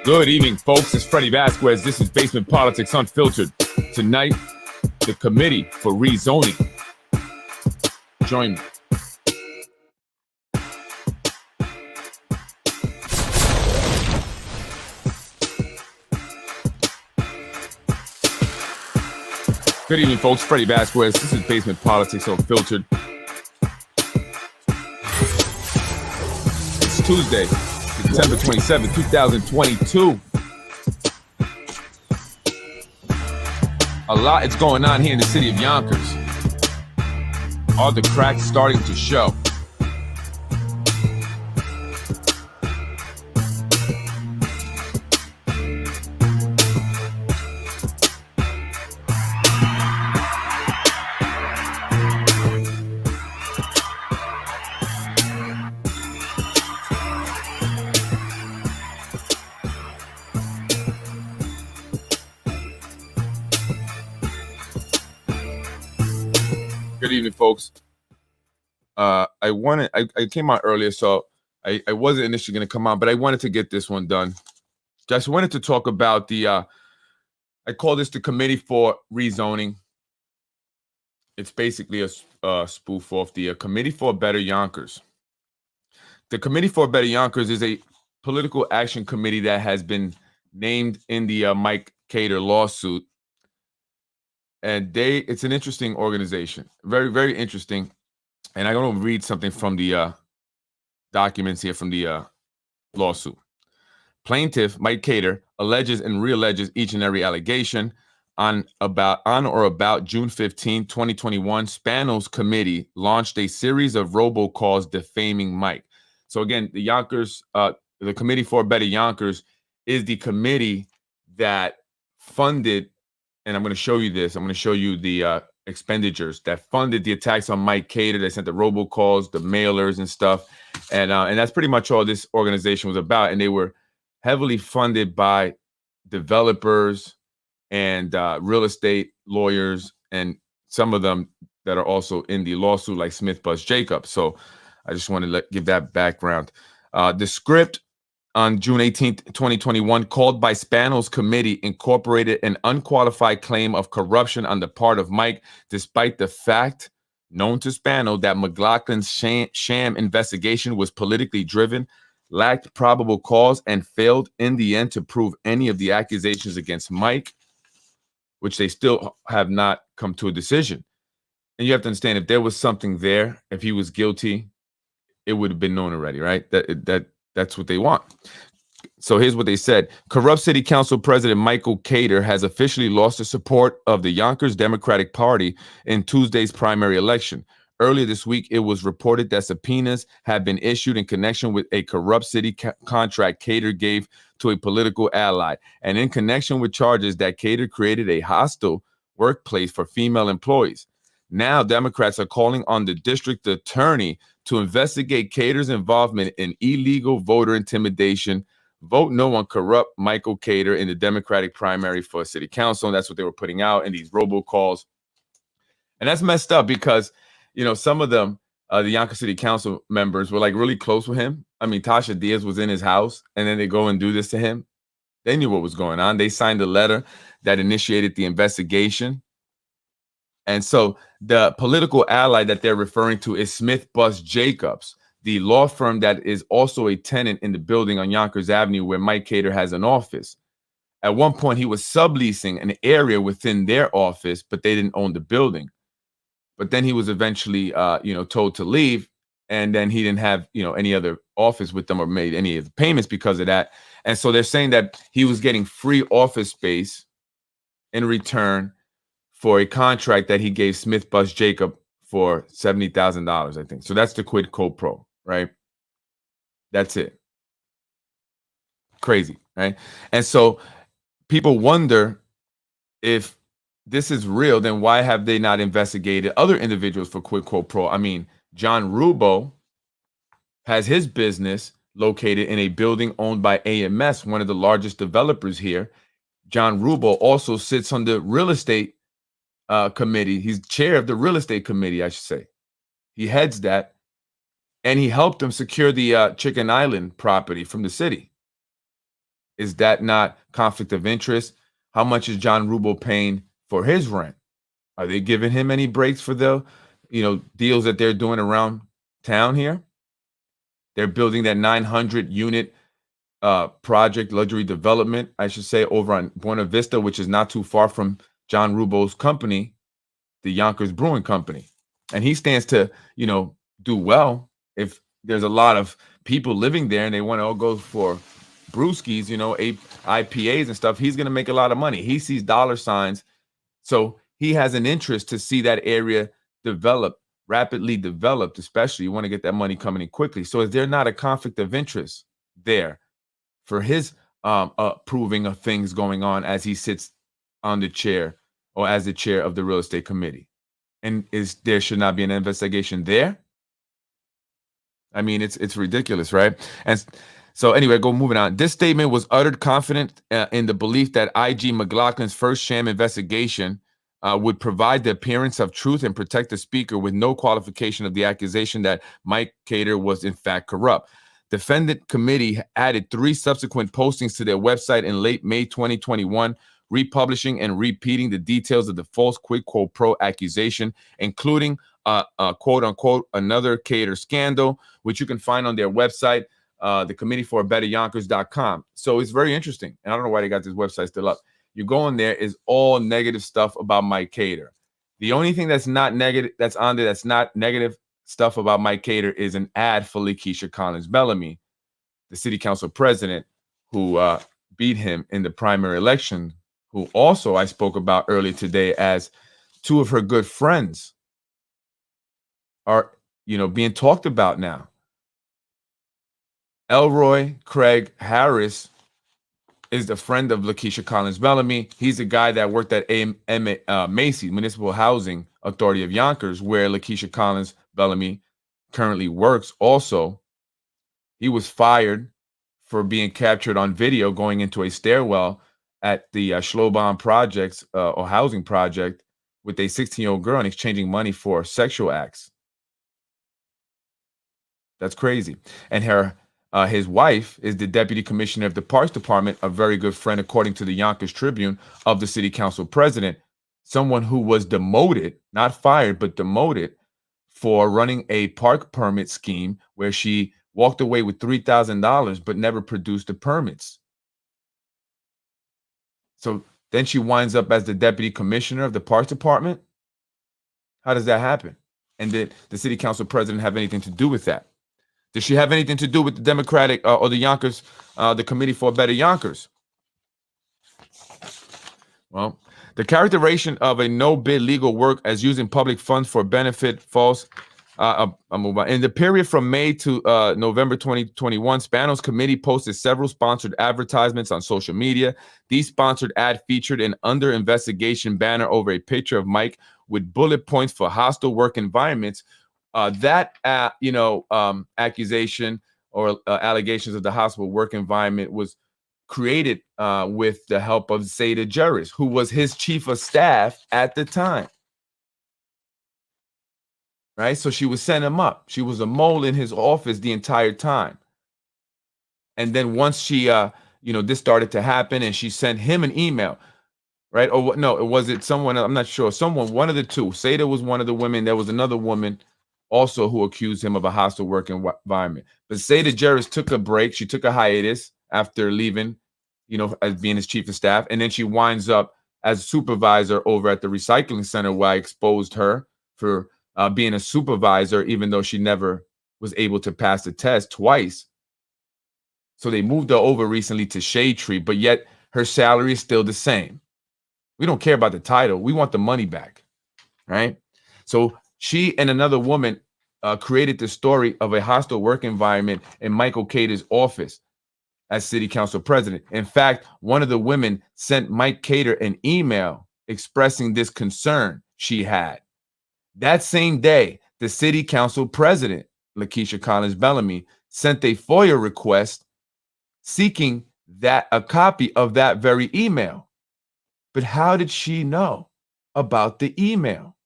Good evening, folks. It's Freddie Vasquez. This is Basement Politics Unfiltered. Tonight, the committee for rezoning. Join me. Good evening, folks. Freddie Vasquez. This is Basement Politics Unfiltered. It's Tuesday, September 27, 2022. A lot is going on here in the city of Yonkers. All the cracks starting to show. Good evening, folks. I came out earlier, so I wasn't initially going to come on, but I wanted to get this one done. Just wanted to talk about I call this the Committee for Rezoning. It's basically a spoof off the Committee for a Better Yonkers. The Committee for a Better Yonkers is a political action committee that has been named in the Mike Cater lawsuit. And it's an interesting organization, very, very interesting. And I'm going to read something from the documents here from the lawsuit. Plaintiff Mike Cater alleges and realleges each and every allegation. On or about June 15, 2021, Spanos Committee launched a series of robocalls defaming Mike. So again, the Yonkers, the Committee for Better Yonkers is the committee that funded. And I'm going to show you this. I'm going to show you the expenditures that funded the attacks on Mike Cater. They sent the robocalls, the mailers and stuff. And that's pretty much all this organization was about. And they were heavily funded by developers and real estate lawyers, and some of them that are also in the lawsuit, like Smith Bus Jacobs. So I just want to give that background. The script on June 18th, 2021, called by Spanos Committee, incorporated an unqualified claim of corruption on the part of Mike, despite the fact known to Spano that McLaughlin's sham investigation was politically driven, lacked probable cause, and failed in the end to prove any of the accusations against Mike, which they still have not come to a decision. And you have to understand, if there was something there, if he was guilty, it would have been known already, right? That's what they want. So here's what they said. Corrupt City Council President Michael Cater has officially lost the support of the Yonkers Democratic Party in Tuesday's primary election. Earlier this week, it was reported that subpoenas had been issued in connection with a corrupt city contract Cater gave to a political ally, and in connection with charges that Cater created a hostile workplace for female employees. Now, Democrats are calling on the district attorney to investigate Cater's involvement in illegal voter intimidation. Vote no on corrupt Michael Cater in the Democratic primary for city council. And that's what they were putting out in these robocalls. And that's messed up because, you know, some of them, the Yonkers City Council members, were like really close with him. I mean, Tasha Diaz was in his house, and then they go and do this to him. They knew what was going on. They signed a letter that initiated the investigation. And so the political ally that they're referring to is Smith Bus Jacobs, the law firm that is also a tenant in the building on Yonkers Avenue where Mike Cater has an office. At one point, he was subleasing an area within their office, but they didn't own the building. But then he was eventually, told to leave, and then he didn't have, any other office with them or made any of the payments because of that. And so they're saying that he was getting free office space in return for a contract that he gave Smith Bus Jacob for $70,000, I think. So that's the quid pro quo, right? That's it. Crazy, right? And so people wonder, if this is real, then why have they not investigated other individuals for quid pro quo? I mean, John Rubo has his business located in a building owned by AMS, one of the largest developers here. John Rubo also sits on the real estate committee. He's chair of the real estate committee, I should say. He heads that, and he helped him secure the Chicken Island property from the city. Is that not conflict of interest? How much is John Rubel paying for his rent? Are they giving him any breaks for the, deals that they're doing around town here? They're building that 900 unit project, luxury development, I should say, over on Buena Vista, which is not too far from John Rubel's company, the Yonkers Brewing Company. And he stands to, do well if there's a lot of people living there and they want to all go for brewskis, IPAs and stuff. He's going to make a lot of money. He sees dollar signs. So he has an interest to see that area rapidly developed, especially you want to get that money coming in quickly. So is there not a conflict of interest there for his approving of things going on as he sits on the chair or as the chair of the real estate committee? And there should not be an investigation there? I mean, it's ridiculous, right? And so anyway, moving on. This statement was uttered confident in the belief that IG McLaughlin's first sham investigation would provide the appearance of truth and protect the speaker with no qualification of the accusation that Mike Cater was in fact corrupt. Defendant committee added 3 subsequent postings to their website in late May 2021, republishing and repeating the details of the false quid pro quo accusation, including quote unquote another Cater scandal, which you can find on their website, the committee for betteryonkers.com. So it's very interesting. And I don't know why they got this website still up. You go in there, is all negative stuff about Mike Cater. The only thing that's not negative, that's on there, that's not negative stuff about Mike Cater is an ad for Lakeisha Collins Bellamy, the city council president who beat him in the primary election, who also I spoke about earlier today as 2 of her good friends are, being talked about now. Elroy Craig Harris is the friend of Lakeisha Collins Bellamy. He's the guy that worked at Macy, Municipal Housing Authority of Yonkers, where Lakeisha Collins Bellamy currently works. Also, he was fired for being captured on video going into a stairwell at the Schlobaum Projects or housing project with a 16-year-old girl and exchanging money for sexual acts. That's crazy. And his wife is the deputy commissioner of the Parks Department, a very good friend, according to the Yonkers Tribune, of the city council president, someone who was demoted, not fired, but demoted for running a park permit scheme where she walked away with $3,000 but never produced the permits. So then she winds up as the deputy commissioner of the Parks Department. How does that happen? And did the city council president have anything to do with that? Does she have anything to do with the Democratic or the Yonkers, the Committee for Better Yonkers? Well, the characterization of a no-bid legal work as using public funds for benefit false. I'll move on. In the period from May to November 2021, Spano's committee posted several sponsored advertisements on social media. These sponsored ad featured an under investigation banner over a picture of Mike with bullet points for hostile work environments. Accusation or allegations of the hostile work environment was created with the help of Zeta Juris, who was his chief of staff at the time. Right? So she was setting him up. She was a mole in his office the entire time. And then once she, this started to happen and she sent him an email, right? Or no, was it someone? I'm not sure. One of the 2. Zeta was one of the women. There was another woman also who accused him of a hostile work environment. But Zeta Juris took a break. She took a hiatus after leaving, as being his chief of staff. And then she winds up as supervisor over at the recycling center where I exposed her for being a supervisor, even though she never was able to pass the test twice. So they moved her over recently to Shade Tree, but yet her salary is still the same. We don't care about the title. We want the money back, right? So she and another woman created the story of a hostile work environment in Michael Cater's office as city council president. In fact, one of the women sent Mike Cater an email expressing this concern she had. That same day, the city council president, Lakeisha Collins Bellamy, sent a FOIA request seeking a copy of that very email. But how did she know about the email?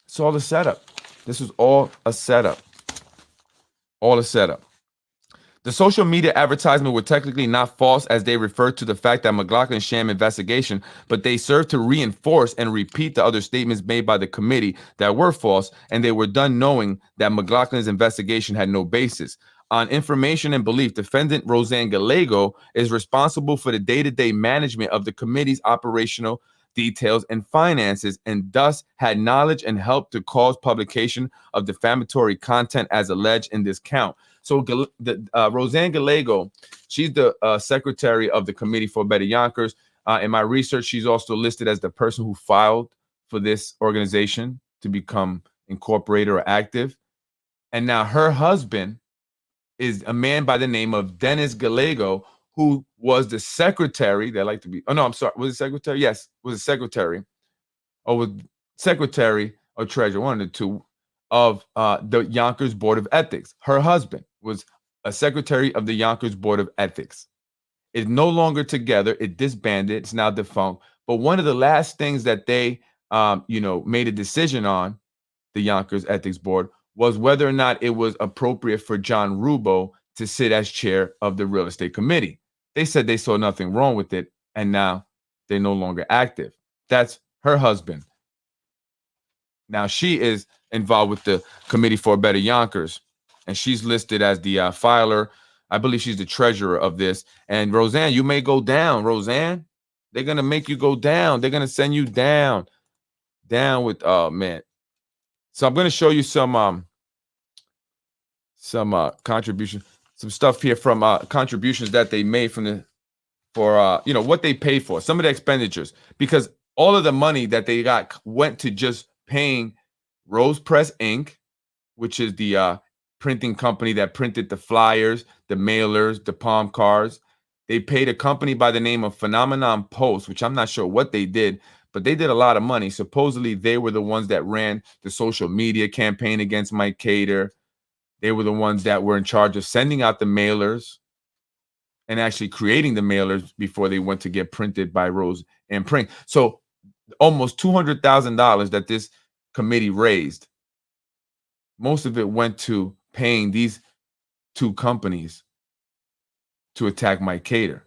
It's all a setup. This was all a setup. All a setup. The social media advertisement were technically not false as they referred to the fact that McLaughlin's sham investigation, but they served to reinforce and repeat the other statements made by the committee that were false, and they were done knowing that McLaughlin's investigation had no basis. On information and belief, defendant ReZone Gallego is responsible for the day-to-day management of the committee's operational details and finances, and thus had knowledge and helped to cause publication of defamatory content as alleged in this count. So ReZone Gallego, she's the secretary of the Committee for Better Yonkers. In my research, she's also listed as the person who filed for this organization to become incorporated or active. And now her husband is a man by the name of Dennis Gallego, who was the secretary. They like to be, oh no, I'm sorry, was it secretary? Yes, was it secretary, or was secretary or treasurer, one of the two, of the Yonkers Board of Ethics. Her husband was a secretary of the Yonkers Board of Ethics. It's no longer together. It disbanded. It's now defunct. But one of the last things that they, made a decision on, the Yonkers Ethics Board, was whether or not it was appropriate for John Rubo to sit as chair of the Real Estate Committee. They said they saw nothing wrong with it, and now they're no longer active. That's her husband. Now she is involved with the Committee for Better Yonkers, and she's listed as the filer. I believe she's the treasurer of this. And ReZone, you may go down, ReZone. They're gonna make you go down. They're gonna send you down with, oh man. So I'm gonna show you some contribution, some stuff here from contributions that they made for what they paid for, some of the expenditures, because all of the money that they got went to just paying Rose Press Inc., which is the printing company that printed the flyers, the mailers, the palm cards. They paid a company by the name of Phenomenon Post, which I'm not sure what they did, but they did a lot of money. Supposedly, they were the ones that ran the social media campaign against Mike Cater. They were the ones that were in charge of sending out the mailers and actually creating the mailers before they went to get printed by Rose and Print. So almost $200,000 that this committee raised, most of it went to paying these two companies to attack Mike Cater.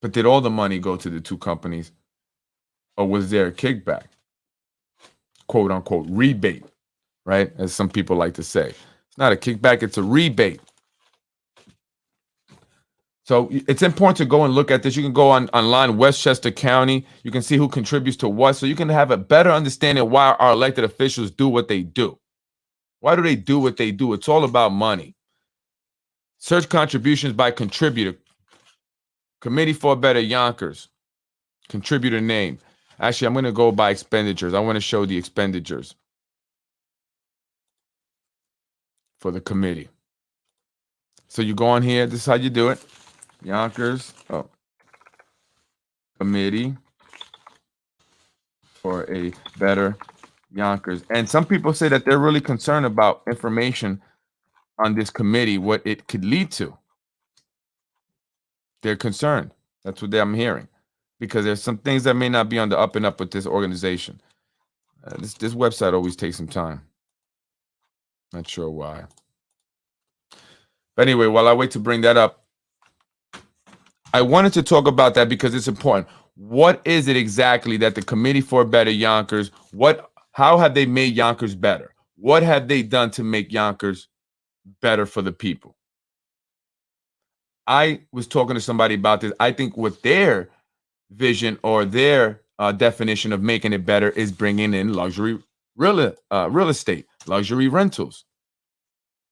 But did all the money go to the two companies, or was there a kickback? Quote unquote rebate, right? As some people like to say. It's not a kickback, it's a rebate. So it's important to go and look at this. You can go online, Westchester County. You can see who contributes to what. So you can have a better understanding of why our elected officials do what they do. Why do they do what they do? It's all about money. Search contributions by contributor. Committee for Better Yonkers. Contributor name. Actually, I'm going to go by expenditures. I want to show the expenditures for the committee. So you go on here. This is how you do it. Yonkers Committee for a Better Yonkers. And some people say that they're really concerned about information on this committee, what it could lead to. They're concerned. That's what I'm hearing, because there's some things that may not be on the up and up with this organization. This website always takes some time. Not sure why. But anyway, while I wait to bring that up, I wanted to talk about that because it's important. What is it exactly that the Committee for Better Yonkers, how have they made Yonkers better? What have they done to make Yonkers better for the people? I was talking to somebody about this. I think what their vision or their definition of making it better is bringing in luxury real estate, luxury rentals.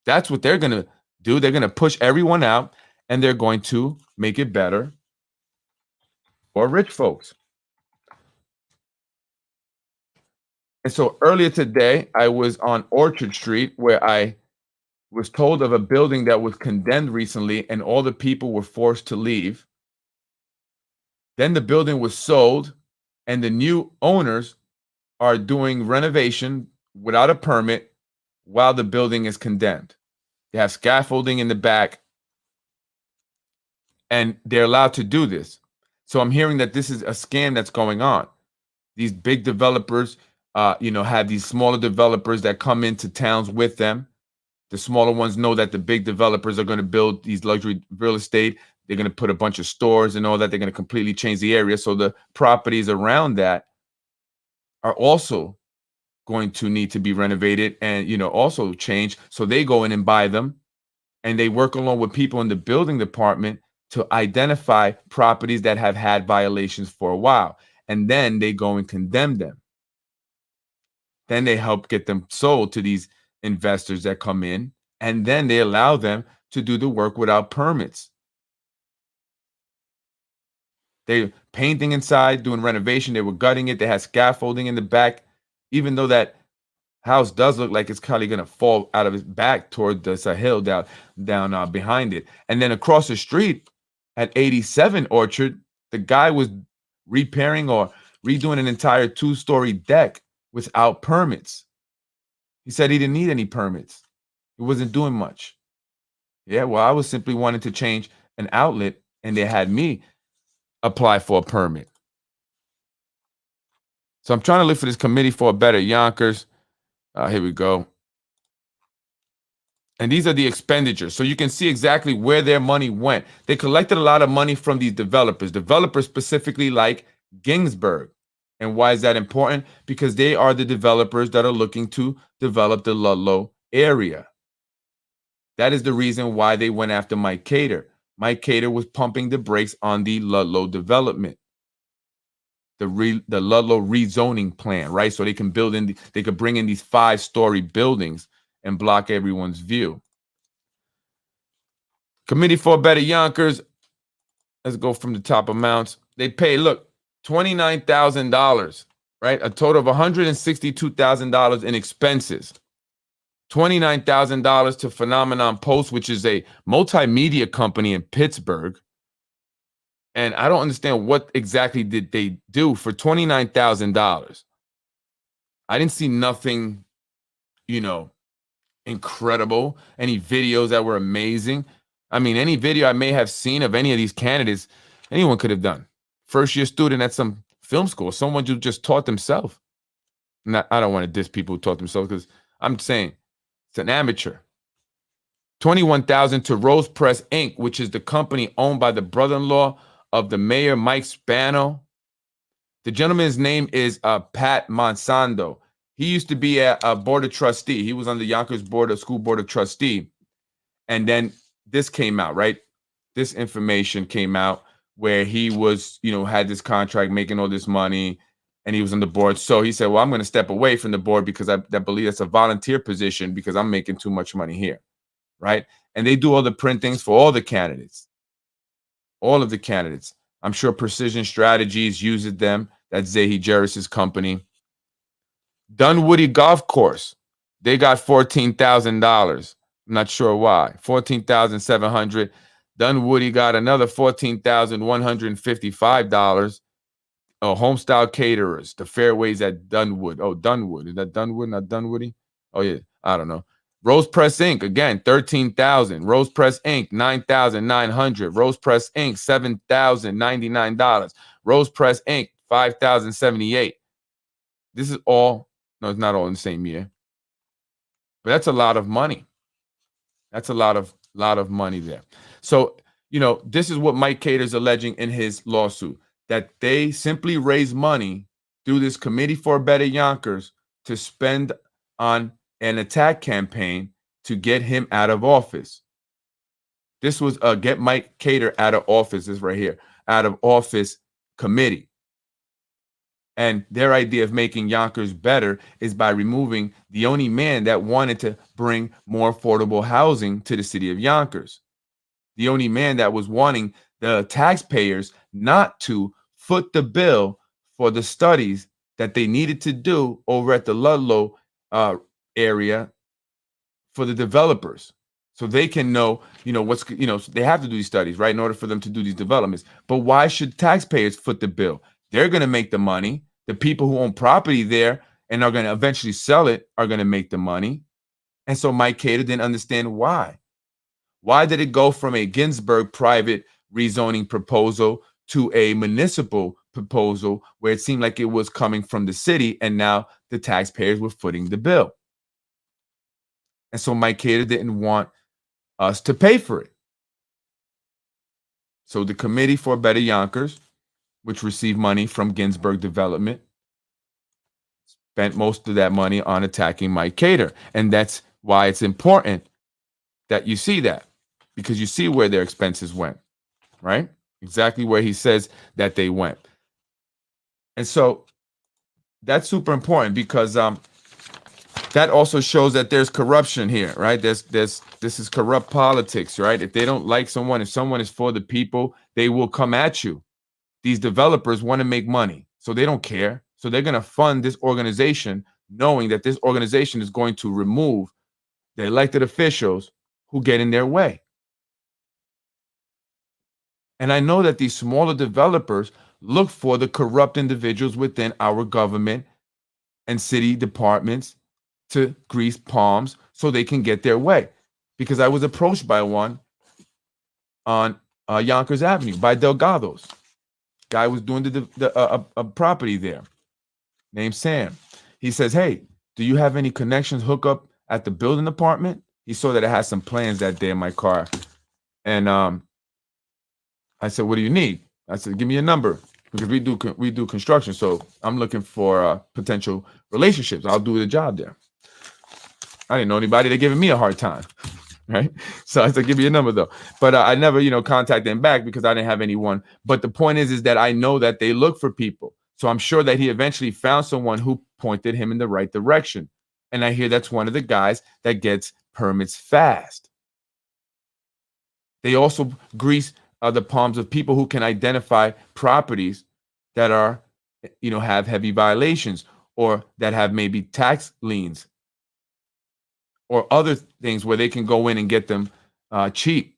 That's what they're going to do. They're going to push everyone out, and they're going to make it better for rich folks. And so earlier today, I was on Orchard Street, where I was told of a building that was condemned recently, and all the people were forced to leave. Then the building was sold, and the new owners are doing renovation without a permit while the building is condemned. They have scaffolding in the back, and they're allowed to do this. So I'm hearing that this is a scam that's going on. These big developers, have these smaller developers that come into towns with them, The smaller ones know that the big developers are going to build these luxury real estate. They're going to put a bunch of stores and all that. They're going to completely change the area. So the properties around that are also going to need to be renovated and, also change. So they go in and buy them, and they work along with people in the building department to identify properties that have had violations for a while. And then they go and condemn them. Then they help get them sold to these investors that come in, and then they allow them to do the work without permits. They're painting inside, doing renovation. They were gutting it. They had scaffolding in the back, even though that house does look like it's probably going to fall out of its back toward the Sahel down behind it. And then across the street at 87 Orchard, the guy was repairing or redoing an entire 2-story deck without permits. He said he didn't need any permits. He wasn't doing much. Yeah, well, I was simply wanting to change an outlet, and they had me apply for a permit. So I'm trying to look for this committee for a better Yonkers. Here we go. And these are the expenditures. So you can see exactly where their money went. They collected a lot of money from these developers specifically like Ginsburg. And why is that important? Because they are the developers that are looking to develop the Ludlow area. That is the reason why they went after Mike Cater. Mike Cater was pumping the brakes on the Ludlow development, the Ludlow rezoning plan, right? So they can they could bring in these 5-story buildings and block everyone's view. Committee for a Better Yonkers. Let's go from the top amounts. They pay, look, $29,000, right? A total of $162,000 in expenses. $29,000 to Phenomenon Post, which is a multimedia company in Pittsburgh. And I don't understand what exactly did they do for $29,000. I didn't see nothing, incredible. Any videos that were amazing. I mean, any video I may have seen of any of these candidates, anyone could have done. First-year student at some film school, someone who just taught themselves. I don't want to diss people who taught themselves, because I'm saying it's an amateur. $21,000 to Rose Press Inc., which is the company owned by the brother-in-law of the mayor, Mike Spano. The gentleman's name is Pat Monsanto. He used to be a board of trustee. He was on the Yonkers school board of trustee. And then this came out, right? This information came out where he was, had this contract, making all this money, and he was on the board. So he said, well, I'm going to step away from the board because I believe that's a volunteer position because I'm making too much money here, right? And they do all the printings for all the candidates. All of the candidates. I'm sure Precision Strategies uses them. That's Zahi Jarris's company. Dunwoody Golf Course. They got $14,000. I'm not sure why. $14,700. Dunwoody got another $14,155. Oh, Homestyle Caterers, the fairways at Dunwood. Oh, Dunwood. Is that Dunwood, not Dunwoody? Oh, yeah. I don't know. Rose Press Inc., again, $13,000. Rose Press Inc., $9,900. Rose Press Inc., $7,099. Rose Press Inc., $5,078. This is all, no, it's not all in the same year. But that's a lot of money. That's a lot of money there. So, this is what Mike Cater's alleging in his lawsuit, that they simply raise money through this Committee for a Better Yonkers to spend on an attack campaign to get him out of office. This was a Get Mike Cater Out of Office, this right here, out of office committee. And their idea of making Yonkers better is by removing the only man that wanted to bring more affordable housing to the city of Yonkers. The only man that was wanting the taxpayers not to foot the bill for the studies that they needed to do over at the Ludlow area for the developers. So they can know, what's, they have to do these studies, right, in order for them to do these developments. But why should taxpayers foot the bill? They're going to make the money. The people who own property there and are going to eventually sell it are going to make the money. And so Mike Cater didn't understand why. Why did it go from a Ginsburg private rezoning proposal to a municipal proposal where it seemed like it was coming from the city and now the taxpayers were footing the bill? And so Mike Cater didn't want us to pay for it. So the Committee for Better Yonkers, which received money from Ginsburg Development, spent most of that money on attacking Mike Cater. And that's why it's important that you see that, because you see where their expenses went, right? Exactly where he says that they went. And so that's super important, because that also shows that there's corruption here, right? This is corrupt politics, right? If they don't like someone, if someone is for the people, they will come at you. These developers want to make money, so they don't care. So they're going to fund this organization, knowing that this organization is going to remove the elected officials who get in their way. And I know that these smaller developers look for the corrupt individuals within our government and city departments to grease palms so they can get their way. Because I was approached by one on Yonkers Avenue by Delgado's. Guy was doing a property there named Sam. He says, "Hey, do you have any connections hook up at the building department?" He saw that I had some plans that day in my car. And I said, "What do you need?" I said, "Give me a number, because we do construction. So I'm looking for potential relationships. I'll do the job there." I didn't know anybody. They're giving me a hard time, right? So I said, "Give me a number though." But I never, contacted them back because I didn't have anyone. But the point is that I know that they look for people. So I'm sure that he eventually found someone who pointed him in the right direction. And I hear that's one of the guys that gets permits fast. They also grease the palms of people who can identify properties that are, have heavy violations, or that have maybe tax liens, or other things where they can go in and get them cheap.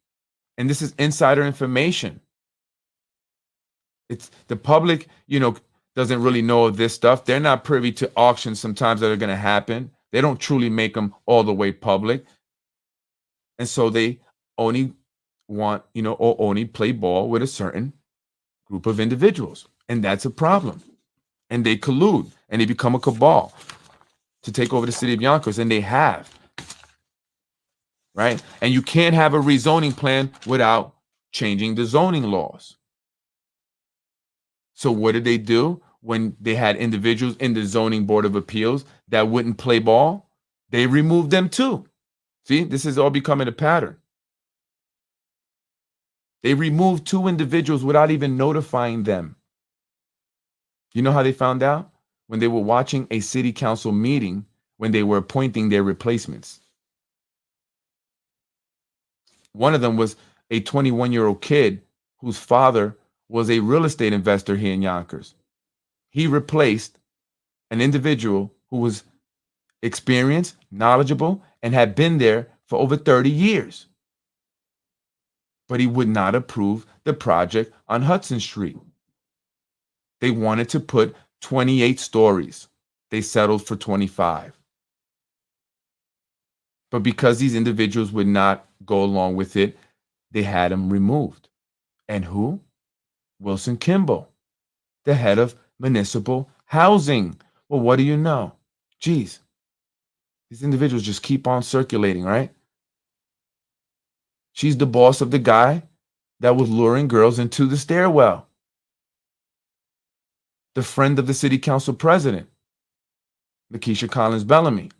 And this is insider information. It's the public, doesn't really know of this stuff. They're not privy to auctions sometimes that are going to happen. They don't truly make them all the way public. And so they only want, or only play ball with a certain group of individuals. And that's a problem. And they collude and they become a cabal to take over the city of Yonkers. And they have. Right? And you can't have a rezoning plan without changing the zoning laws. So what did they do when they had individuals in the zoning board of appeals that wouldn't play ball? They removed them too. See, this is all becoming a pattern. They removed 2 individuals without even notifying them. You know how they found out? When they were watching a city council meeting when they were appointing their replacements. One of them was a 21-year-old kid whose father was a real estate investor here in Yonkers. He replaced an individual who was experienced, knowledgeable, and had been there for over 30 years. But he would not approve the project on Hudson Street. They wanted to put 28 stories. They settled for 25. But because these individuals would not go along with it, they had him removed. And who? Wilson Kimball, the head of municipal housing. Well, what do you know? Geez, these individuals just keep on circulating, right? She's the boss of the guy that was luring girls into the stairwell. The friend of the city council president, Lakeisha Collins Bellamy.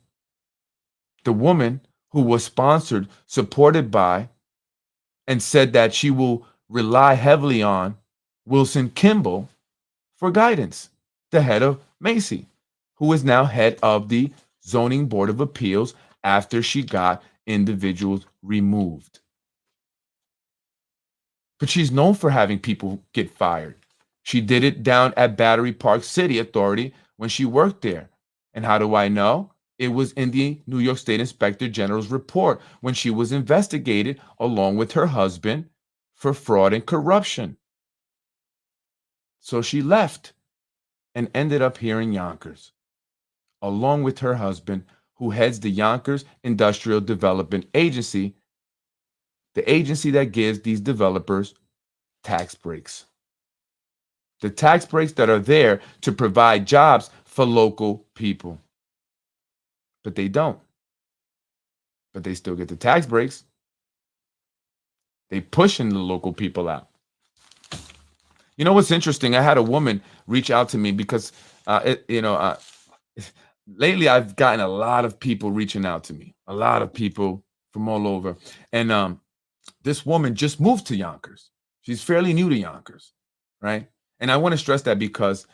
The woman who was sponsored, supported by, and said that she will rely heavily on Wilson Kimball for guidance, the head of Macy, who is now head of the Zoning Board of Appeals after she got individuals removed. But she's known for having people get fired. She did it down at Battery Park City Authority when she worked there. And how do I know? It was in the New York State Inspector General's report when she was investigated along with her husband for fraud and corruption. So she left and ended up here in Yonkers, along with her husband, who heads the Yonkers Industrial Development Agency, the agency that gives these developers tax breaks. The tax breaks that are there to provide jobs for local people. But they don't. but they still get the tax breaks. They pushing the local people out. You know what's interesting? I had a woman reach out to me because, lately I've gotten a lot of people reaching out to me, a lot of people from all over. And this woman just moved to Yonkers. She's fairly new to Yonkers, right? And I want to stress that because,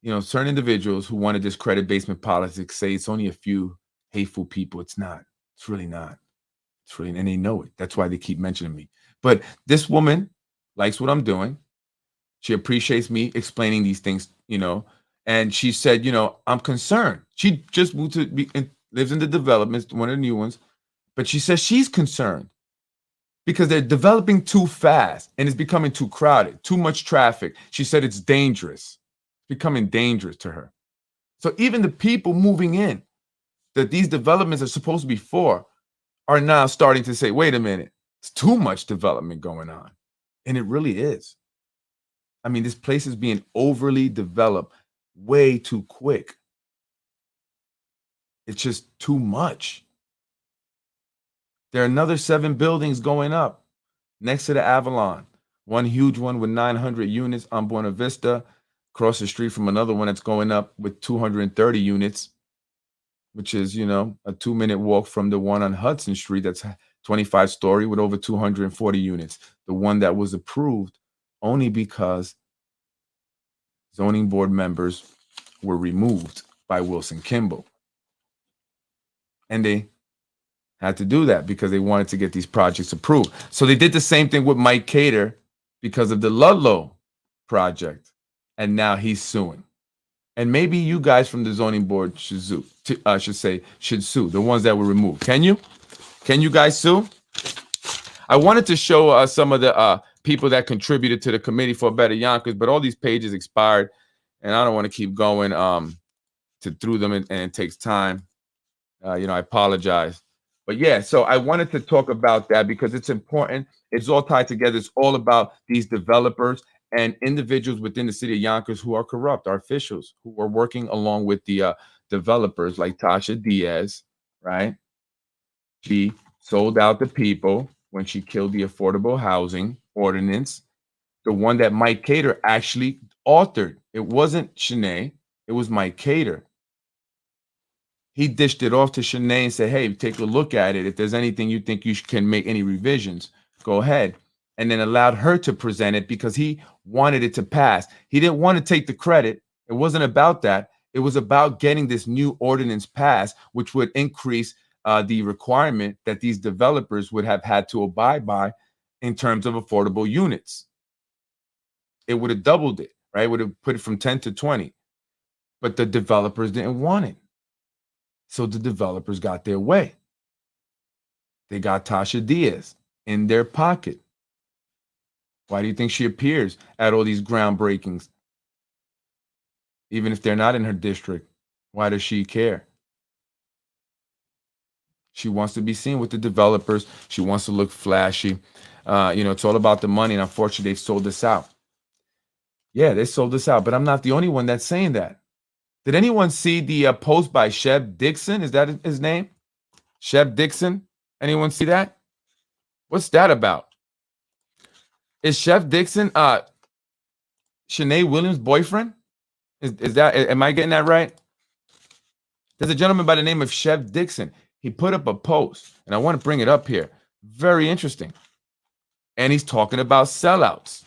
certain individuals who want to discredit basement politics say it's only a few hateful people. It's not. It's really not. It's really, and they know it. That's why they keep mentioning me. But this woman likes what I'm doing. She appreciates me explaining these things, and she said, I'm concerned. She just moved lives in the developments, one of the new ones, but she says she's concerned because they're developing too fast and it's becoming too crowded, too much traffic. She said it's dangerous, becoming dangerous to her. So even the people moving in that these developments are supposed to be for are now starting to say, wait a minute, it's too much development going on. And it really is. I mean, this place is being overly developed way too quick. It's just too much. There are another 7 buildings going up next to the Avalon. One huge one with 900 units on Buena Vista, across the street from another one that's going up with 230 units, which is, a 2-minute walk from the one on Hudson Street that's 25-story with over 240 units. The one that was approved only because zoning board members were removed by Wilson Kimball. And they had to do that because they wanted to get these projects approved. So they did the same thing with Mike Cater because of the Ludlow project. And now he's suing. And maybe you guys from the zoning board should sue, the ones that were removed. Can you guys sue? I wanted to show some of the people that contributed to the Committee for a Better Yonkers, but all these pages expired, and I don't want to keep going through them, and it takes time. I apologize. But yeah, so I wanted to talk about that because it's important. It's all tied together. It's all about these developers and individuals within the city of Yonkers who are corrupt, our officials who are working along with the developers like Tasha Diaz, right? She sold out the people when she killed the affordable housing ordinance, the one that Mike Cater actually authored. It wasn't Shanae, it was Mike Cater. He dished it off to Shanae and said, hey, take a look at it. If there's anything you think you can make any revisions, go ahead. And then allowed her to present it because he wanted it to pass. He didn't want to take the credit. It wasn't about that. It was about getting this new ordinance passed, which would increase the requirement that these developers would have had to abide by in terms of affordable units. It would have doubled it, right? It would have put it from 10 to 20. But the developers didn't want it. So the developers got their way. They got Tasha Diaz in their pocket. Why do you think she appears at all these groundbreakings? Even if they're not in her district, why does she care? She wants to be seen with the developers. She wants to look flashy. It's all about the money. And unfortunately, they've sold this out. Yeah, they sold this out. But I'm not the only one that's saying that. Did anyone see the post by Sheb Dixon? Is that his name? Sheb Dixon? Anyone see that? What's that about? Is Sheb Dixon Shanae Williams' boyfriend? Is that, am I getting that right? There's a gentleman by the name of Sheb Dixon. He put up a post, and I want to bring it up here. Very interesting. And he's talking about sellouts.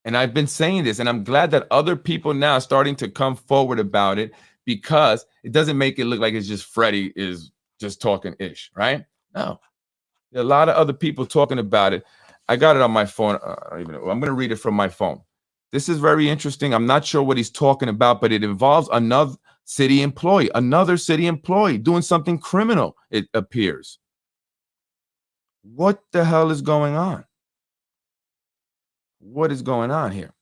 And I've been saying this, and I'm glad that other people now are starting to come forward about it because it doesn't make it look like it's just Freddie is just talking ish, right? No. There are a lot of other people talking about it. I got it on my phone. I'm going to read it from my phone. This is very interesting. I'm not sure what he's talking about, but it involves another city employee doing something criminal, it appears. What the hell is going on? What is going on here?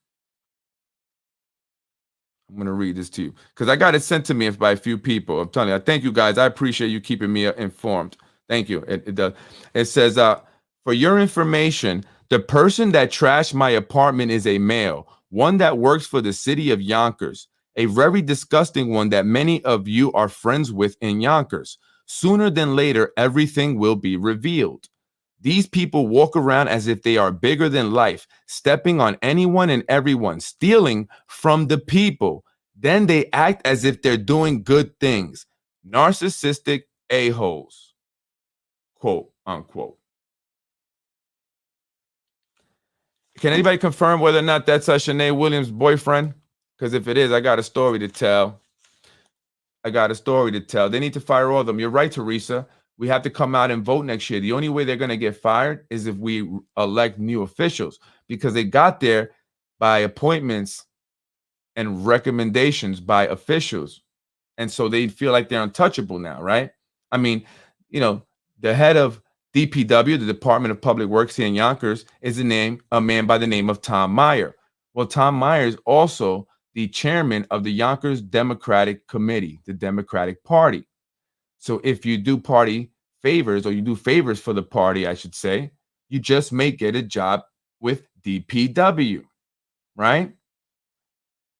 I'm going to read this to you because I got it sent to me by a few people. I'm telling you, thank you guys. I appreciate you keeping me informed. Thank you. It does. It says, for your information, the person that trashed my apartment is a male, one that works for the city of Yonkers, a very disgusting one that many of you are friends with in Yonkers. Sooner than later, everything will be revealed. These people walk around as if they are bigger than life, stepping on anyone and everyone, stealing from the people. Then they act as if they're doing good things. Narcissistic a-holes, quote unquote. Can anybody confirm whether or not that's Shanae Williams' boyfriend? Because if it is, I got a story to tell. They need to fire all of them. You're right, Teresa. We have to come out and vote next year. The only way they're going to get fired is if we elect new officials, because they got there by appointments and recommendations by officials. And so they feel like they're untouchable now, right? I mean, the head of DPW, the Department of Public Works here in Yonkers, is a man by the name of Tom Meyer. Well, Tom Meyer is also the chairman of the Yonkers Democratic Committee, the Democratic Party. So if you do party favors, or you do favors for the party, I should say, you just may get a job with DPW, right?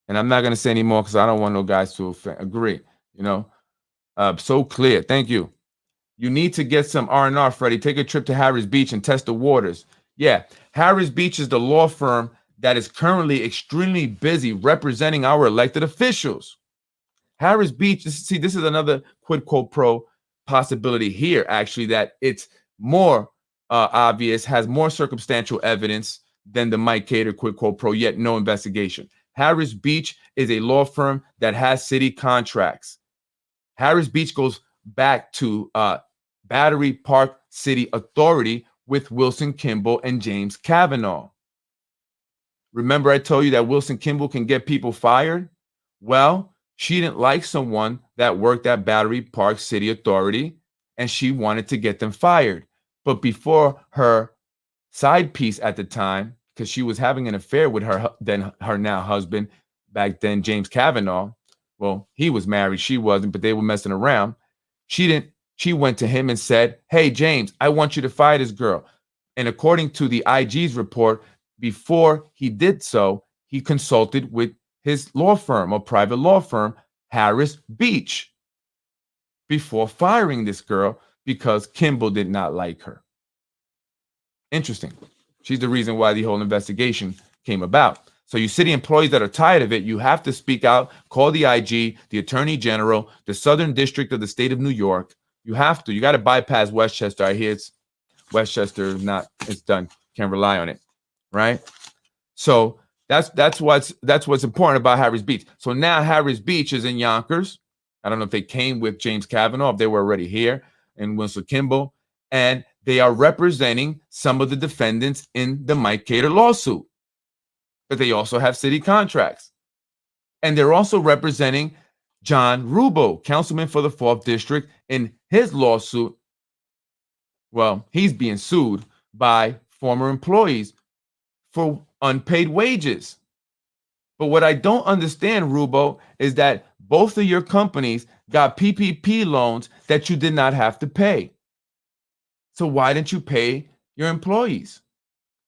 And I'm not going to say any more because I don't want no guys to agree, so clear. Thank you. You need to get some R&R, Freddie. Take a trip to Harris Beach and test the waters. Yeah, Harris Beach is the law firm that is currently extremely busy representing our elected officials. Harris Beach, this is another quid pro quo possibility here, actually, that it's more obvious, has more circumstantial evidence than the Mike Cater quid pro, yet no investigation. Harris Beach is a law firm that has city contracts. Harris Beach goes back to Battery Park City Authority with Wilson Kimball and James Kavanaugh. Remember I told you that Wilson Kimball can get people fired? Well, she didn't like someone that worked at Battery Park City Authority, and she wanted to get them fired. But before her side piece at the time, because she was having an affair with her now husband, back then, James Kavanaugh. Well, he was married, she wasn't, but they were messing around. She went to him and said, "Hey, James, I want you to fire this girl." And according to the IG's report, before he did so, he consulted with his law firm, or private law firm, Harris Beach, before firing this girl because Kimball did not like her. Interesting. She's the reason why the whole investigation came about. So you city employees that are tired of it, you have to speak out, call the IG, the Attorney General, the Southern District of the state of New York. You have to. You got to bypass Westchester. I hear Westchester it's done. Can't rely on it, right? So that's what's important about Harris Beach. So now Harris Beach is in Yonkers. I don't know if they came with James Kavanaugh, if they were already here, and Wilson Kimball, and they are representing some of the defendants in the Mike Cater lawsuit. But they also have city contracts. And they're also representing John Rubo, councilman for the 4th District, in his lawsuit. Well, he's being sued by former employees for unpaid wages. But what I don't understand, Rubo, is that both of your companies got PPP loans that you did not have to pay. So why didn't you pay your employees?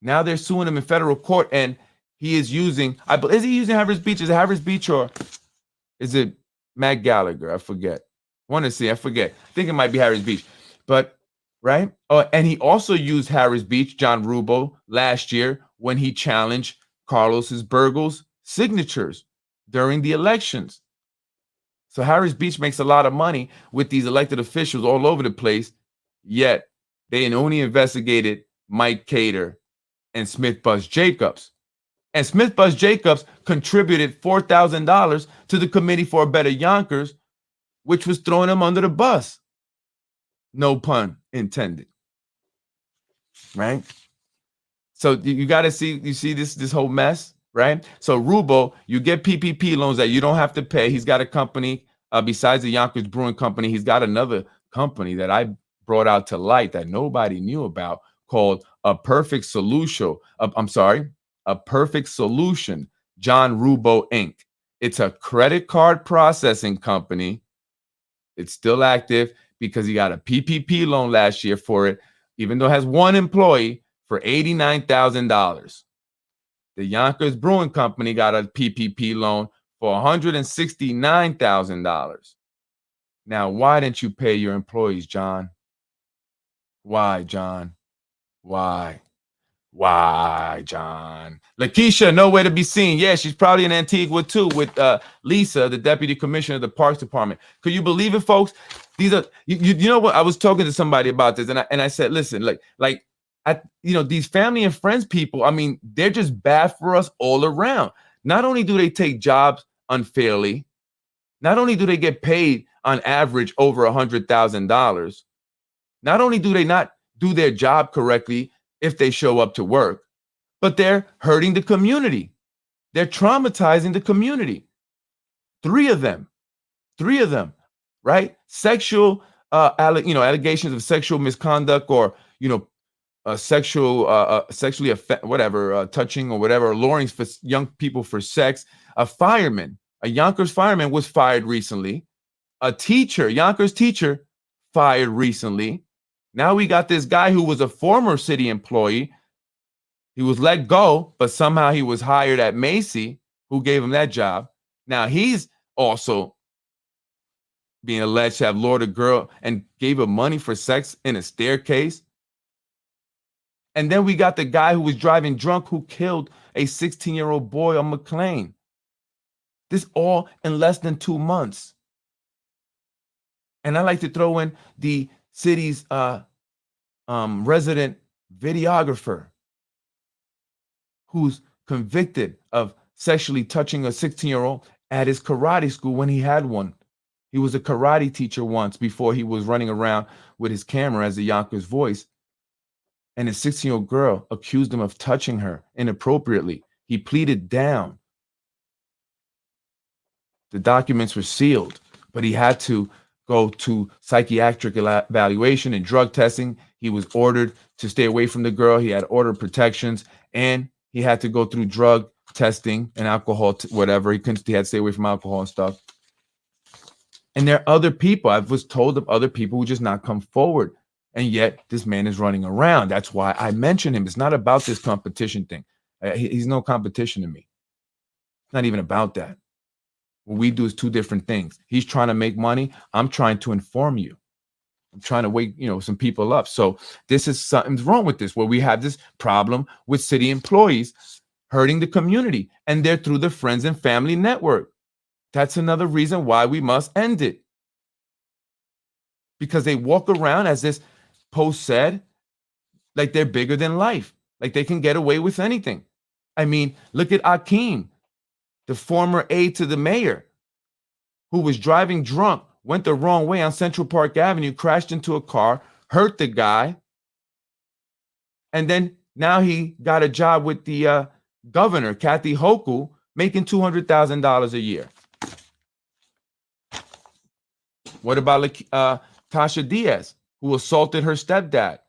Now they're suing him in federal court, and he is using, is he using Harris Beach? Is it Harris Beach, or is it Matt Gallagher? I forget. I forget. I think it might be Harris Beach. But, right? Oh, and he also used Harris Beach, John Rubo, last year when he challenged Carlos Burgos' signatures during the elections. So Harris Beach makes a lot of money with these elected officials all over the place, yet they only investigated Mike Cater and Smith Bus Jacobs. And Smith Bus Jacobs contributed $4,000 to the Committee for a Better Yonkers, which was throwing him under the bus. No pun intended. Right? So you got to see, this whole mess, right? So Rubo, you get PPP loans that you don't have to pay. He's got a company, besides the Yonkers Brewing Company, he's got another company that I brought out to light that nobody knew about, called A Perfect Solution. A Perfect Solution, John Rubo Inc. It's a credit card processing company. It's still active because he got a PPP loan last year for it, even though it has one employee, for $89,000. The Yonkers Brewing Company got a PPP loan for $169,000. Now, why didn't you pay your employees, John? Why, John? Why? Why, John? Lakeisha, nowhere to be seen. Yeah, she's probably in Antigua too with Lisa, the deputy commissioner of the Parks Department. Could you believe it, folks? These are you know what? I was talking to somebody about this, and I said, listen, these family and friends people. I mean, they're just bad for us all around. Not only do they take jobs unfairly, not only do they get paid on average over $100,000, not only do they not do their job correctly if they show up to work, but they're hurting the community. They're traumatizing the community. Three of them, right? Sexual, allegations of sexual misconduct or, sexually touching or whatever, luring for young people for sex. A Yonkers fireman was fired recently. A teacher, Yonkers teacher, fired recently. Now we got this guy who was a former city employee. He was let go, but somehow he was hired at Macy, who gave him that job. Now he's also being alleged to have lured a girl and gave her money for sex in a staircase. And then we got the guy who was driving drunk who killed a 16-year-old boy on McLean. This all in less than 2 months. And I like to throw in the city's resident videographer who's convicted of sexually touching a 16-year-old at his karate school when he had one. He was a karate teacher once before he was running around with his camera as a Yonkers voice. And his 16-year-old girl accused him of touching her inappropriately. He pleaded down. The documents were sealed, but he had to go to psychiatric evaluation and drug testing. He was ordered to stay away from the girl. He had order protections, and he had to go through drug testing and alcohol, whatever. He had to stay away from alcohol and stuff. And there are other people. I was told of other people who just not come forward. And yet this man is running around. That's why I mention him. It's not about this competition thing. He's no competition to me. It's not even about that. What we do is two different things. He's trying to make money. I'm trying to inform you. I'm trying to wake, some people up. So this is something's wrong with this, where we have this problem with city employees hurting the community, and they're through the friends and family network. That's another reason why we must end it. Because they walk around, as this post said, like they're bigger than life, like they can get away with anything. I mean, look at Akeem, the former aide to the mayor, who was driving drunk, went the wrong way on Central Park Avenue, crashed into a car, hurt the guy. And then now he got a job with the governor, Kathy Hochul, making $200,000 a year. What about Tasha Diaz, who assaulted her stepdad?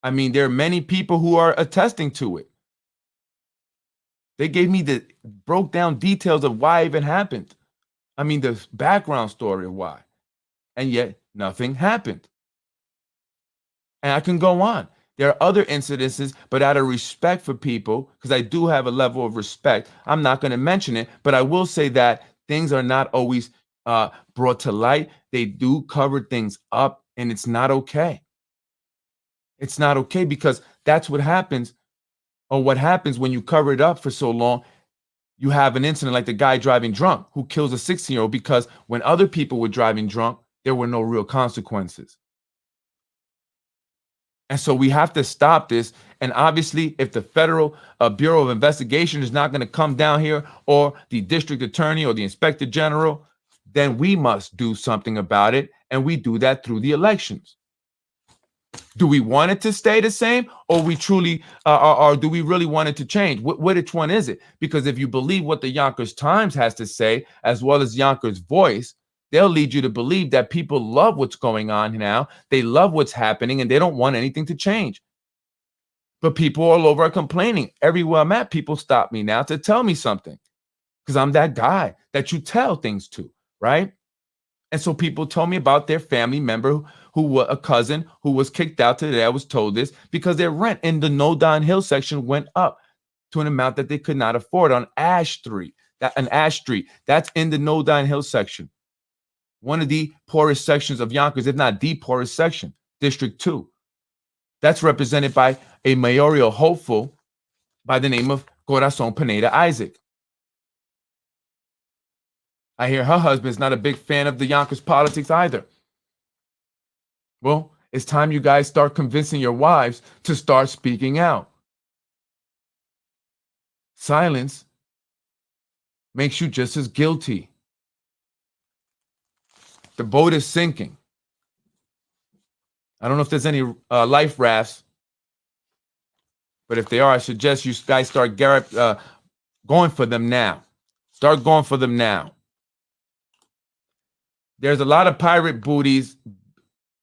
I mean, there are many people who are attesting to it. They gave me the broke down details of why it even happened. I mean, the background story of why. And yet nothing happened. And I can go on. There are other incidences, but out of respect for people, because I do have a level of respect, I'm not going to mention it, but I will say that things are not always brought to light. They do cover things up, and it's not okay. It's not okay, because that's what happens, or what happens when you cover it up for so long. You have an incident like the guy driving drunk who kills a 16-year-old because when other people were driving drunk, there were no real consequences. And so we have to stop this. And obviously, if the Federal Bureau of Investigation is not going to come down here, or the district attorney or the inspector general, then we must do something about it. And we do that through the elections. Do we want it to stay the same, or we truly, or do we really want it to change? Which one is it? Because if you believe what the Yonkers Times has to say, as well as Yonkers Voice, they'll lead you to believe that people love what's going on now. They love what's happening, and they don't want anything to change. But people all over are complaining. Everywhere I'm at, people stop me now to tell me something, because I'm that guy that you tell things to, right? And so people told me about their family member who was a cousin who was kicked out today. I was told this because their rent in the No Don Hill section went up to an amount that they could not afford on Ash Street. That's in the No Don Hill section. one of the poorest sections of Yonkers, if not the poorest section, District 2. That's represented by a mayoral hopeful by the name of Corazon Pineda Isaac. I hear her husband's not a big fan of the Yonkers politics either. Well, it's time you guys start convincing your wives to start speaking out. Silence makes you just as guilty. The boat is sinking. I don't know if there's any life rafts, but if they are, I suggest you guys start going for them now. Start going for them now. There's a lot of pirate booties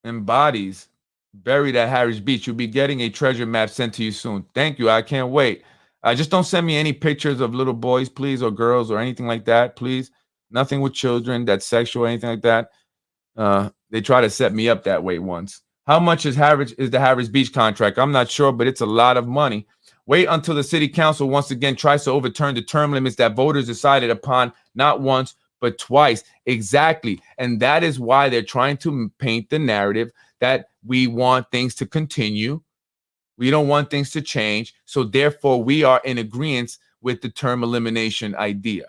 and bodies buried at Harris Beach. You'll be getting a treasure map sent to you soon. Thank you. I can't wait. Just don't send me any pictures of little boys, please, or girls, or anything like that, please. Nothing with children that's sexual, anything like that. They try to set me up that way once. How much is the Harris Beach contract? I'm not sure, but it's a lot of money. Wait until the city council once again tries to overturn the term limits that voters decided upon not once, but twice. Exactly. And that is why they're trying to paint the narrative that we want things to continue. We don't want things to change. So therefore, we are in agreement with the term elimination idea.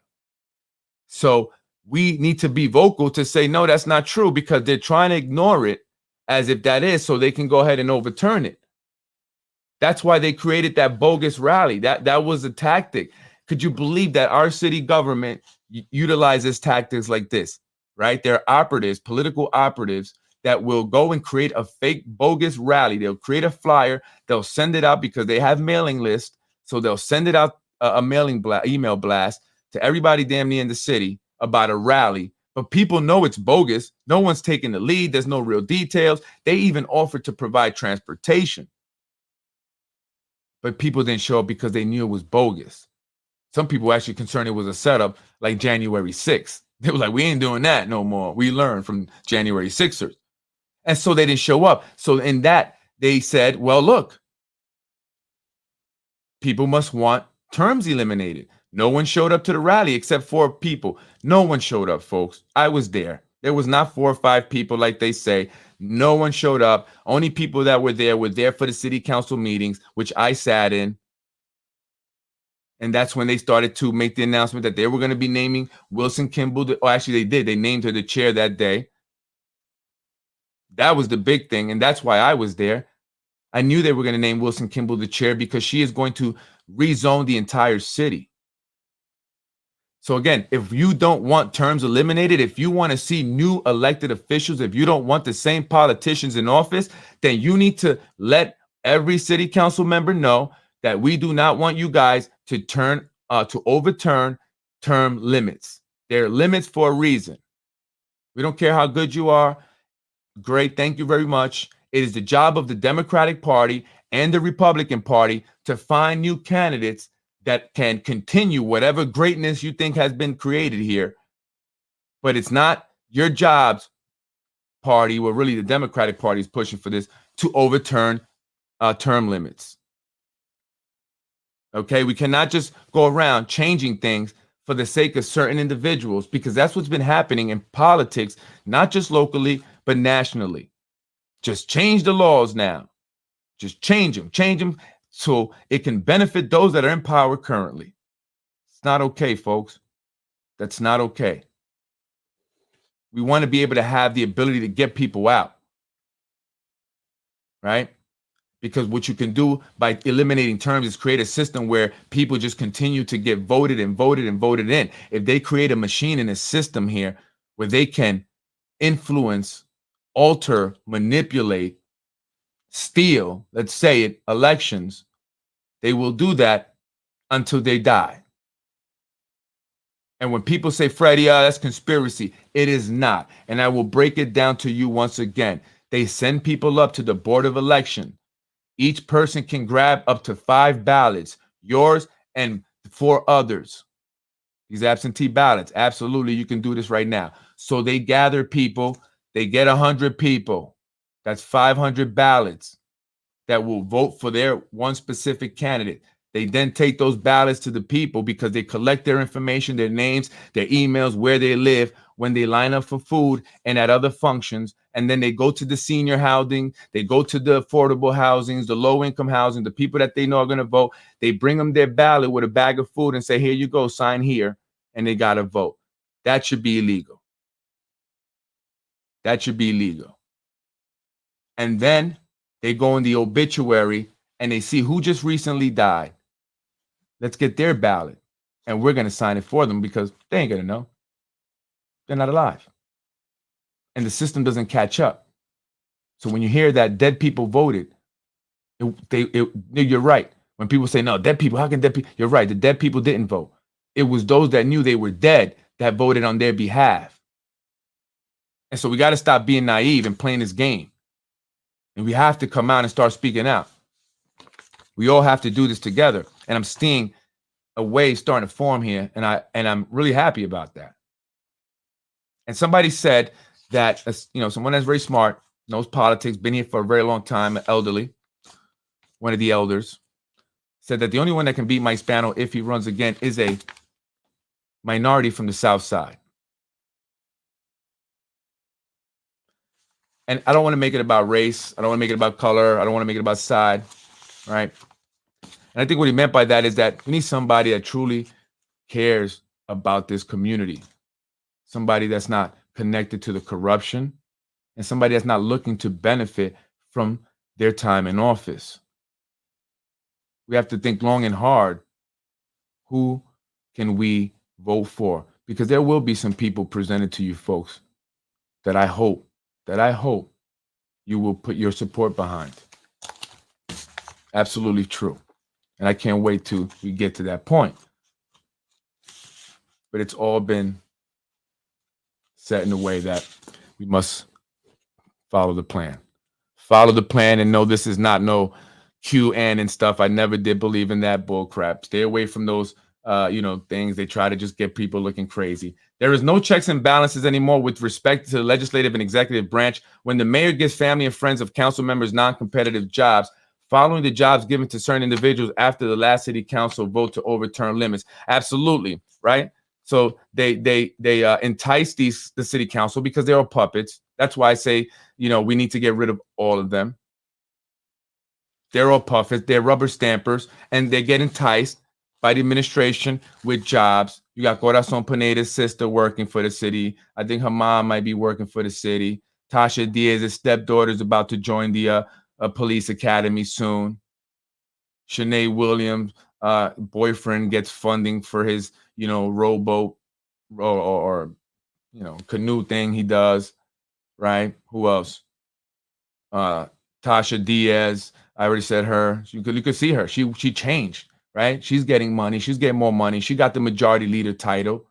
So we need to be vocal to say, no, that's not true, because they're trying to ignore it as if that is, so they can go ahead and overturn it. That's why they created that bogus rally. That was a tactic. Could you believe that our city government utilizes tactics like this, right? They're operatives, political operatives, that will go and create a fake bogus rally. They'll create a flyer. They'll send it out because they have mailing lists. So they'll send it out a email blast to everybody damn near in the city about a rally. But people know it's bogus. No one's taking the lead. There's no real details. They even offered to provide transportation. But people didn't show up because they knew it was bogus. Some people were actually concerned it was a setup like January 6th. They were like, we ain't doing that no more. We learned from January 6ers. And so they didn't show up. So in that, they said, well, look, people must want terms eliminated. No one showed up to the rally except 4 people. No one showed up, folks. I was there. There was not 4 or 5 people like they say. No one showed up. Only people that were there for the city council meetings, which I sat in. And that's when they started to make the announcement that they were going to be naming Wilson Kimball. Actually, they did. They named her the chair that day. That was the big thing. And that's why I was there. I knew they were going to name Wilson Kimball the chair because she is going to rezone the entire city. So again, if you don't want terms eliminated, if you want to see new elected officials, if you don't want the same politicians in office, then you need to let every city council member know that we do not want you guys to overturn term limits. There are limits for a reason. We don't care how good you are. Great, thank you very much. It is the job of the Democratic Party and the Republican Party to find new candidates that can continue whatever greatness you think has been created here. But it's not your job's party, well, really the Democratic Party is pushing for this, to overturn term limits. Okay, we cannot just go around changing things for the sake of certain individuals, because that's what's been happening in politics, not just locally, but nationally. Just change the laws now. Just change them so it can benefit those that are in power currently. It's not okay, folks. That's not okay. We want to be able to have the ability to get people out, right? Because what you can do by eliminating terms is create a system where people just continue to get voted and voted and voted in. If they create a machine and a system here where they can influence, alter, manipulate, steal, let's say it, elections, they will do that until they die. And when people say, Freddie, that's conspiracy, it is not. And I will break it down to you once again. They send people up to the Board of Election. Each person can grab up to 5 ballots, yours and 4 others. These absentee ballots, absolutely, you can do this right now. So they gather people, they get 100 people. That's 500 ballots that will vote for their one specific candidate. They then take those ballots to the people because they collect their information, their names, their emails, where they live, when they line up for food and at other functions. And then they go to the senior housing, they go to the affordable housings, the low income housing, the people that they know are going to vote. They bring them their ballot with a bag of food and say, here you go, sign here. And they got to vote. That should be illegal. That should be illegal. And then they go in the obituary and they see who just recently died. Let's get their ballot. And we're going to sign it for them because they ain't going to know. They're not alive. And the system doesn't catch up. So when you hear that dead people voted, you're right. When people say, no, dead people, how can dead people? You're right. The dead people didn't vote. It was those that knew they were dead that voted on their behalf. And so we got to stop being naive and playing this game. And we have to come out and start speaking out. We all have to do this together. And I'm seeing a wave starting to form here. And I'm really happy about that. And somebody said that, someone that's very smart, knows politics, been here for a very long time, elderly, one of the elders, said that the only one that can beat Mike Spano if he runs again is a minority from the South Side. And I don't want to make it about race. I don't want to make it about color. I don't want to make it about side, right? And I think what he meant by that is that we need somebody that truly cares about this community, somebody that's not connected to the corruption, and somebody that's not looking to benefit from their time in office. We have to think long and hard. Who can we vote for? Because there will be some people presented to you folks that I hope you will put your support behind. Absolutely true. And I can't wait till we get to that point. But it's all been set in a way that we must follow the plan. Follow the plan and know this is not no QN and stuff. I never did believe in that bull crap. Stay away from those things. They try to just get people looking crazy. There is no checks and balances anymore with respect to the legislative and executive branch. When the mayor gives family and friends of council members non-competitive jobs, following the jobs given to certain individuals after the last city council vote to overturn limits. Absolutely, right? So they entice the city council because they're all puppets. That's why I say, we need to get rid of all of them. They're all puppets. They're rubber stampers, and they get enticed by the administration with jobs. You got Corazon Pineda's sister working for the city. I think her mom might be working for the city. Tasha Diaz's stepdaughter is about to join the police academy soon. Shanae Williams' boyfriend gets funding for his, rowboat or canoe thing he does, right? Who else? Tasha Diaz. I already said her. You could see her. She changed, right? She's getting money. She's getting more money. She got the majority leader title.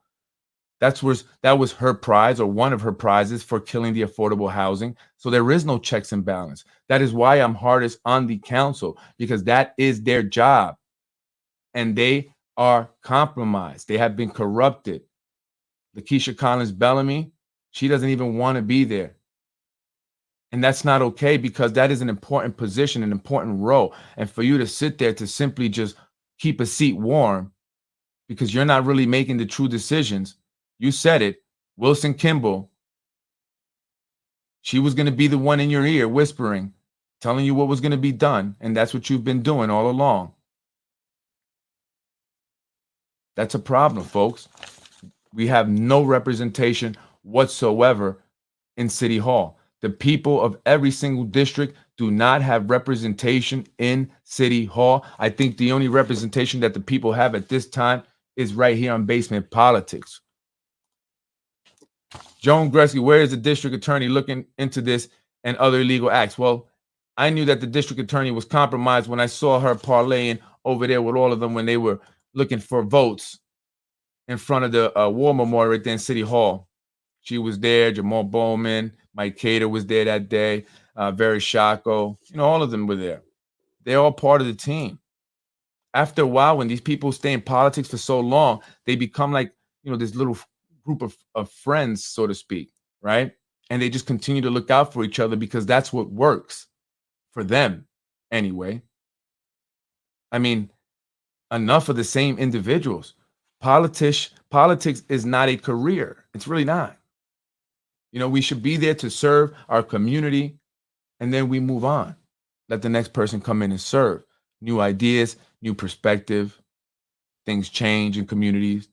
That was her prize, or one of her prizes, for killing the affordable housing. So there is no checks and balance. That is why I'm hardest on the council, because that is their job. And they are compromised. They have been corrupted. Lakeisha Collins Bellamy, she doesn't even want to be there. And that's not okay, because that is an important position, an important role. And for you to sit there to simply just keep a seat warm because you're not really making the true decisions. You said it, Wilson Kimball. She was going to be the one in your ear whispering, telling you what was going to be done. And that's what you've been doing all along. That's a problem, folks. We have no representation whatsoever in City Hall. The people of every single district do not have representation in City Hall. I think the only representation that the people have at this time is right here on Basement Politics. Joan Gretzky, where is the district attorney looking into this and other illegal acts? Well, I knew that the district attorney was compromised when I saw her parlaying over there with all of them when they were looking for votes in front of the war memorial right there in City Hall. She was there. Jamal Bowman, Mike Cater was there that day. Very Shako, all of them were there. They're all part of the team. After a while, when these people stay in politics for so long, they become like, this little group of friends, so to speak, right? And they just continue to look out for each other because that's what works for them anyway. I mean, enough of the same individuals. Politics is not a career. It's really not. We should be there to serve our community, and then we move on. Let the next person come in and serve. New ideas, new perspective, things change in communities.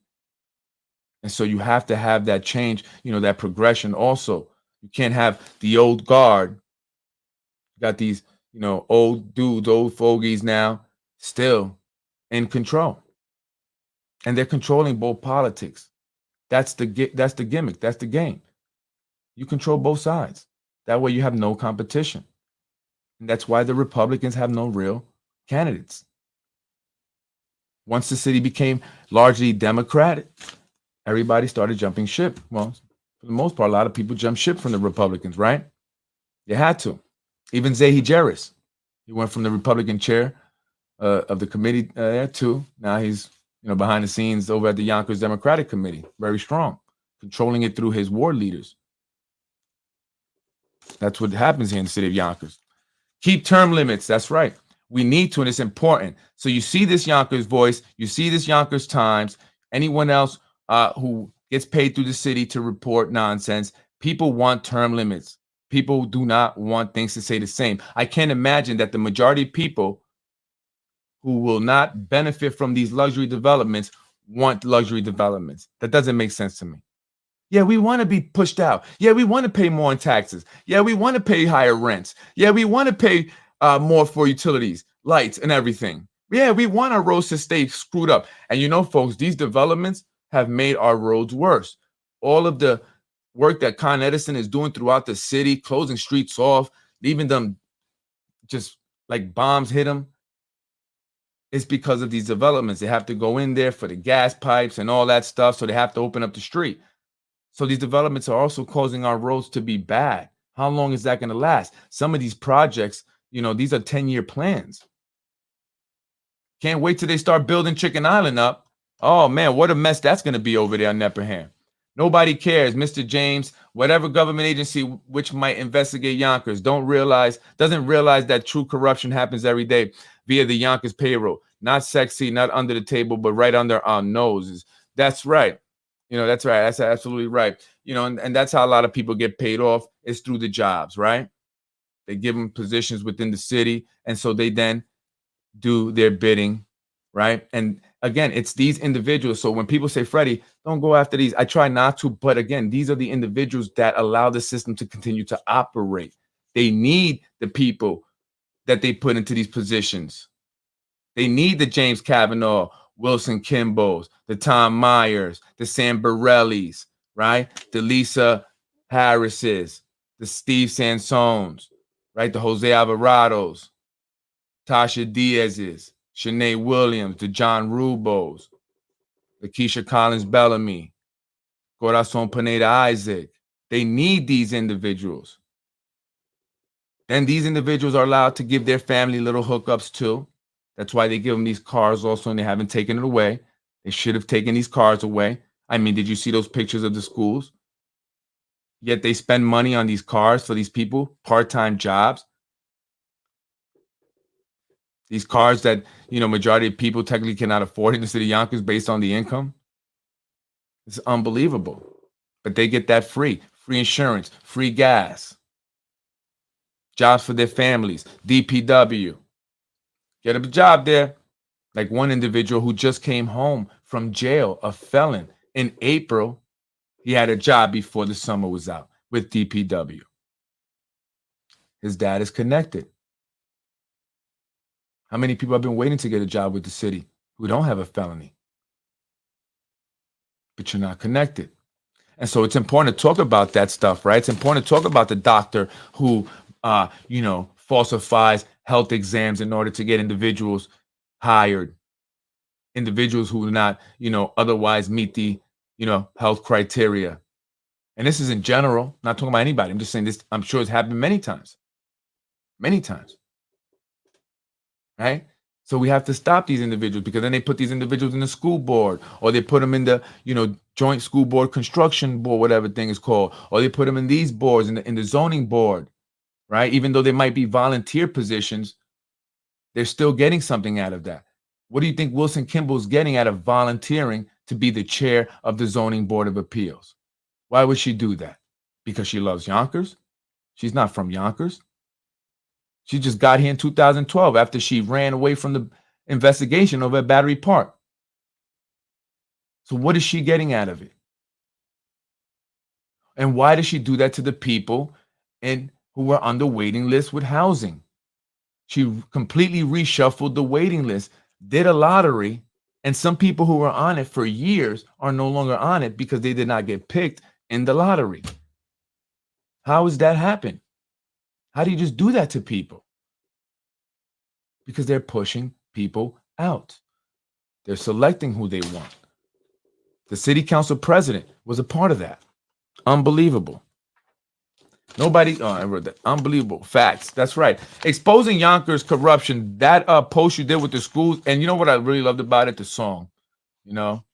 And so you have to have that change, that progression also. You can't have the old guard. You got these, old dudes, old fogies now, still in control. And they're controlling both politics. That's the gimmick. That's the game. You control both sides. That way you have no competition. And that's why the Republicans have no real candidates. Once the city became largely Democratic, everybody started jumping ship. Well, for the most part, a lot of people jumped ship from the Republicans, right? They had to. Even Zahi Jeris, he went from the Republican chair of the committee to now he's behind the scenes over at the Yonkers Democratic Committee, very strong, controlling it through his ward leaders. That's what happens here in the city of Yonkers. Keep term limits. That's right. We need to, and it's important. So you see this Yonkers Voice, you see this Yonkers Times, anyone else who gets paid through the city to report nonsense, people want term limits. People do not want things to stay the same. I can't imagine that the majority of people who will not benefit from these luxury developments want luxury developments. That doesn't make sense to me. Yeah, we want to be pushed out. Yeah, we want to pay more in taxes. Yeah, we want to pay higher rents. Yeah, we want to pay more for utilities, lights, and everything. Yeah, we want our roads to stay screwed up. And folks, these developments have made our roads worse. All of the work that Con Edison is doing throughout the city, closing streets off, leaving them just like bombs hit them, it's because of these developments. They have to go in there for the gas pipes and all that stuff, so they have to open up the street. So these developments are also causing our roads to be bad. How long is that going to last? Some of these projects, these are 10-year plans. Can't wait till they start building Chicken Island up. Oh, man, what a mess that's going to be over there on Nepperham. Nobody cares. Mr. James, whatever government agency which might investigate Yonkers, doesn't realize that true corruption happens every day via the Yonkers payroll. Not sexy, not under the table, but right under our noses. That's right. That's right. That's absolutely right. And that's how a lot of people get paid off is through the jobs, right? They give them positions within the city. And so they then do their bidding, right? And again, it's these individuals. So when people say, Freddie, don't go after these, I try not to. But again, these are the individuals that allow the system to continue to operate. They need the people that they put into these positions. They need the James Kavanaugh, Wilson Kimball's, the Tom Myers, the Sam Borellis, right? The Lisa Harrises, the Steve Sansones, right? The Jose Alvarados, Tasha Diaz's, Shanae Williams, the John Rubos, the Keisha Collins Bellamy, Corazon Pineda Isaac. They need these individuals. Then these individuals are allowed to give their family little hookups too. That's why they give them these cars also, and they haven't taken it away. They should have taken these cars away. I mean, did you see those pictures of the schools? Yet they spend money on these cars for these people, part-time jobs. These cars that, majority of people technically cannot afford in the city of Yonkers based on the income. It's unbelievable. But they get that free insurance, free gas, jobs for their families, DPW. Get a job there. Like one individual who just came home from jail, a felon, in April. He had a job before the summer was out with DPW. His dad is connected. How many people have been waiting to get a job with the city who don't have a felony? But you're not connected. And so it's important to talk about that stuff, right? It's important to talk about the doctor who, falsifies health exams in order to get individuals hired, individuals who do not, otherwise meet the, health criteria. And this is in general, not talking about anybody. I'm just saying this, I'm sure it's happened many times, right? So we have to stop these individuals, because then they put these individuals in the school board, or they put them in the, joint school board, construction board, whatever thing is called, or they put them in these boards, in the zoning board, right? Even though they might be volunteer positions, they're still getting something out of that. What do you think Wilson Kimball's getting out of volunteering to be the chair of the Zoning Board of Appeals? Why would she do that? Because she loves Yonkers? She's not from Yonkers. She just got here in 2012 after she ran away from the investigation over at Battery Park. So what is she getting out of it? And why does she do that to the people who were on the waiting list with housing? She completely reshuffled the waiting list, did a lottery, and some people who were on it for years are no longer on it because they did not get picked in the lottery. How does that happen? How do you just do that to people? Because they're pushing people out. They're selecting who they want. The city council president was a part of that. Unbelievable. I wrote that. Unbelievable. Facts. That's right. Exposing Yonkers corruption. That post you did with the schools. And you know what I really loved about it? The song. You know,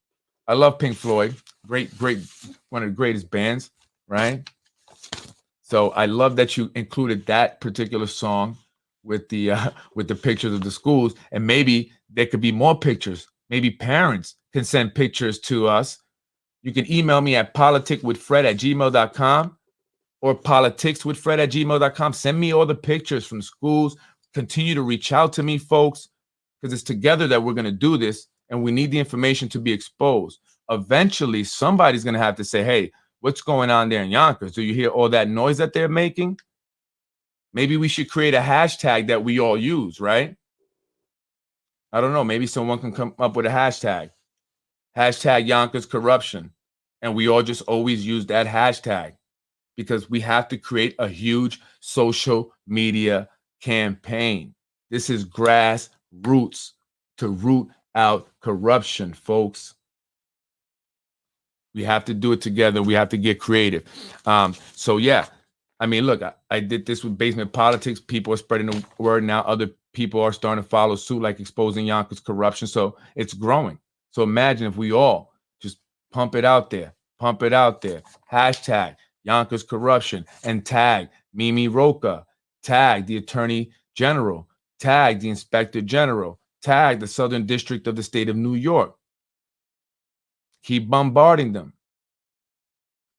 I love Pink Floyd. Great, one of the greatest bands, right? So I love that you included that particular song with the pictures of the schools. And maybe there could be more pictures. Maybe parents can send pictures to us. You can email me at politicwithfred@gmail.com or politicswithfred@gmail.com. Send me all the pictures from schools. Continue to reach out to me, folks, because it's together that we're going to do this, and we need the information to be exposed. Eventually, somebody's going to have to say, hey, what's going on there in Yonkers? Do you hear all that noise that they're making? Maybe we should create a hashtag that we all use, right? I don't know. Maybe someone can come up with a hashtag. Hashtag Yonkers corruption. And we all just always use that hashtag because we have to create a huge social media campaign. This is grassroots to root out corruption, folks. We have to do it together. We have to get creative. So yeah, I mean, look, I did this with basement politics. People are spreading the word now. Other people are starting to follow suit, like exposing Yonkers corruption. So it's growing. So imagine if we all just pump it out there. Hashtag Yonkers corruption and tag Mimi Roca, tag the Attorney General, tag the Inspector General, tag the Southern District of the State of New York. Keep bombarding them.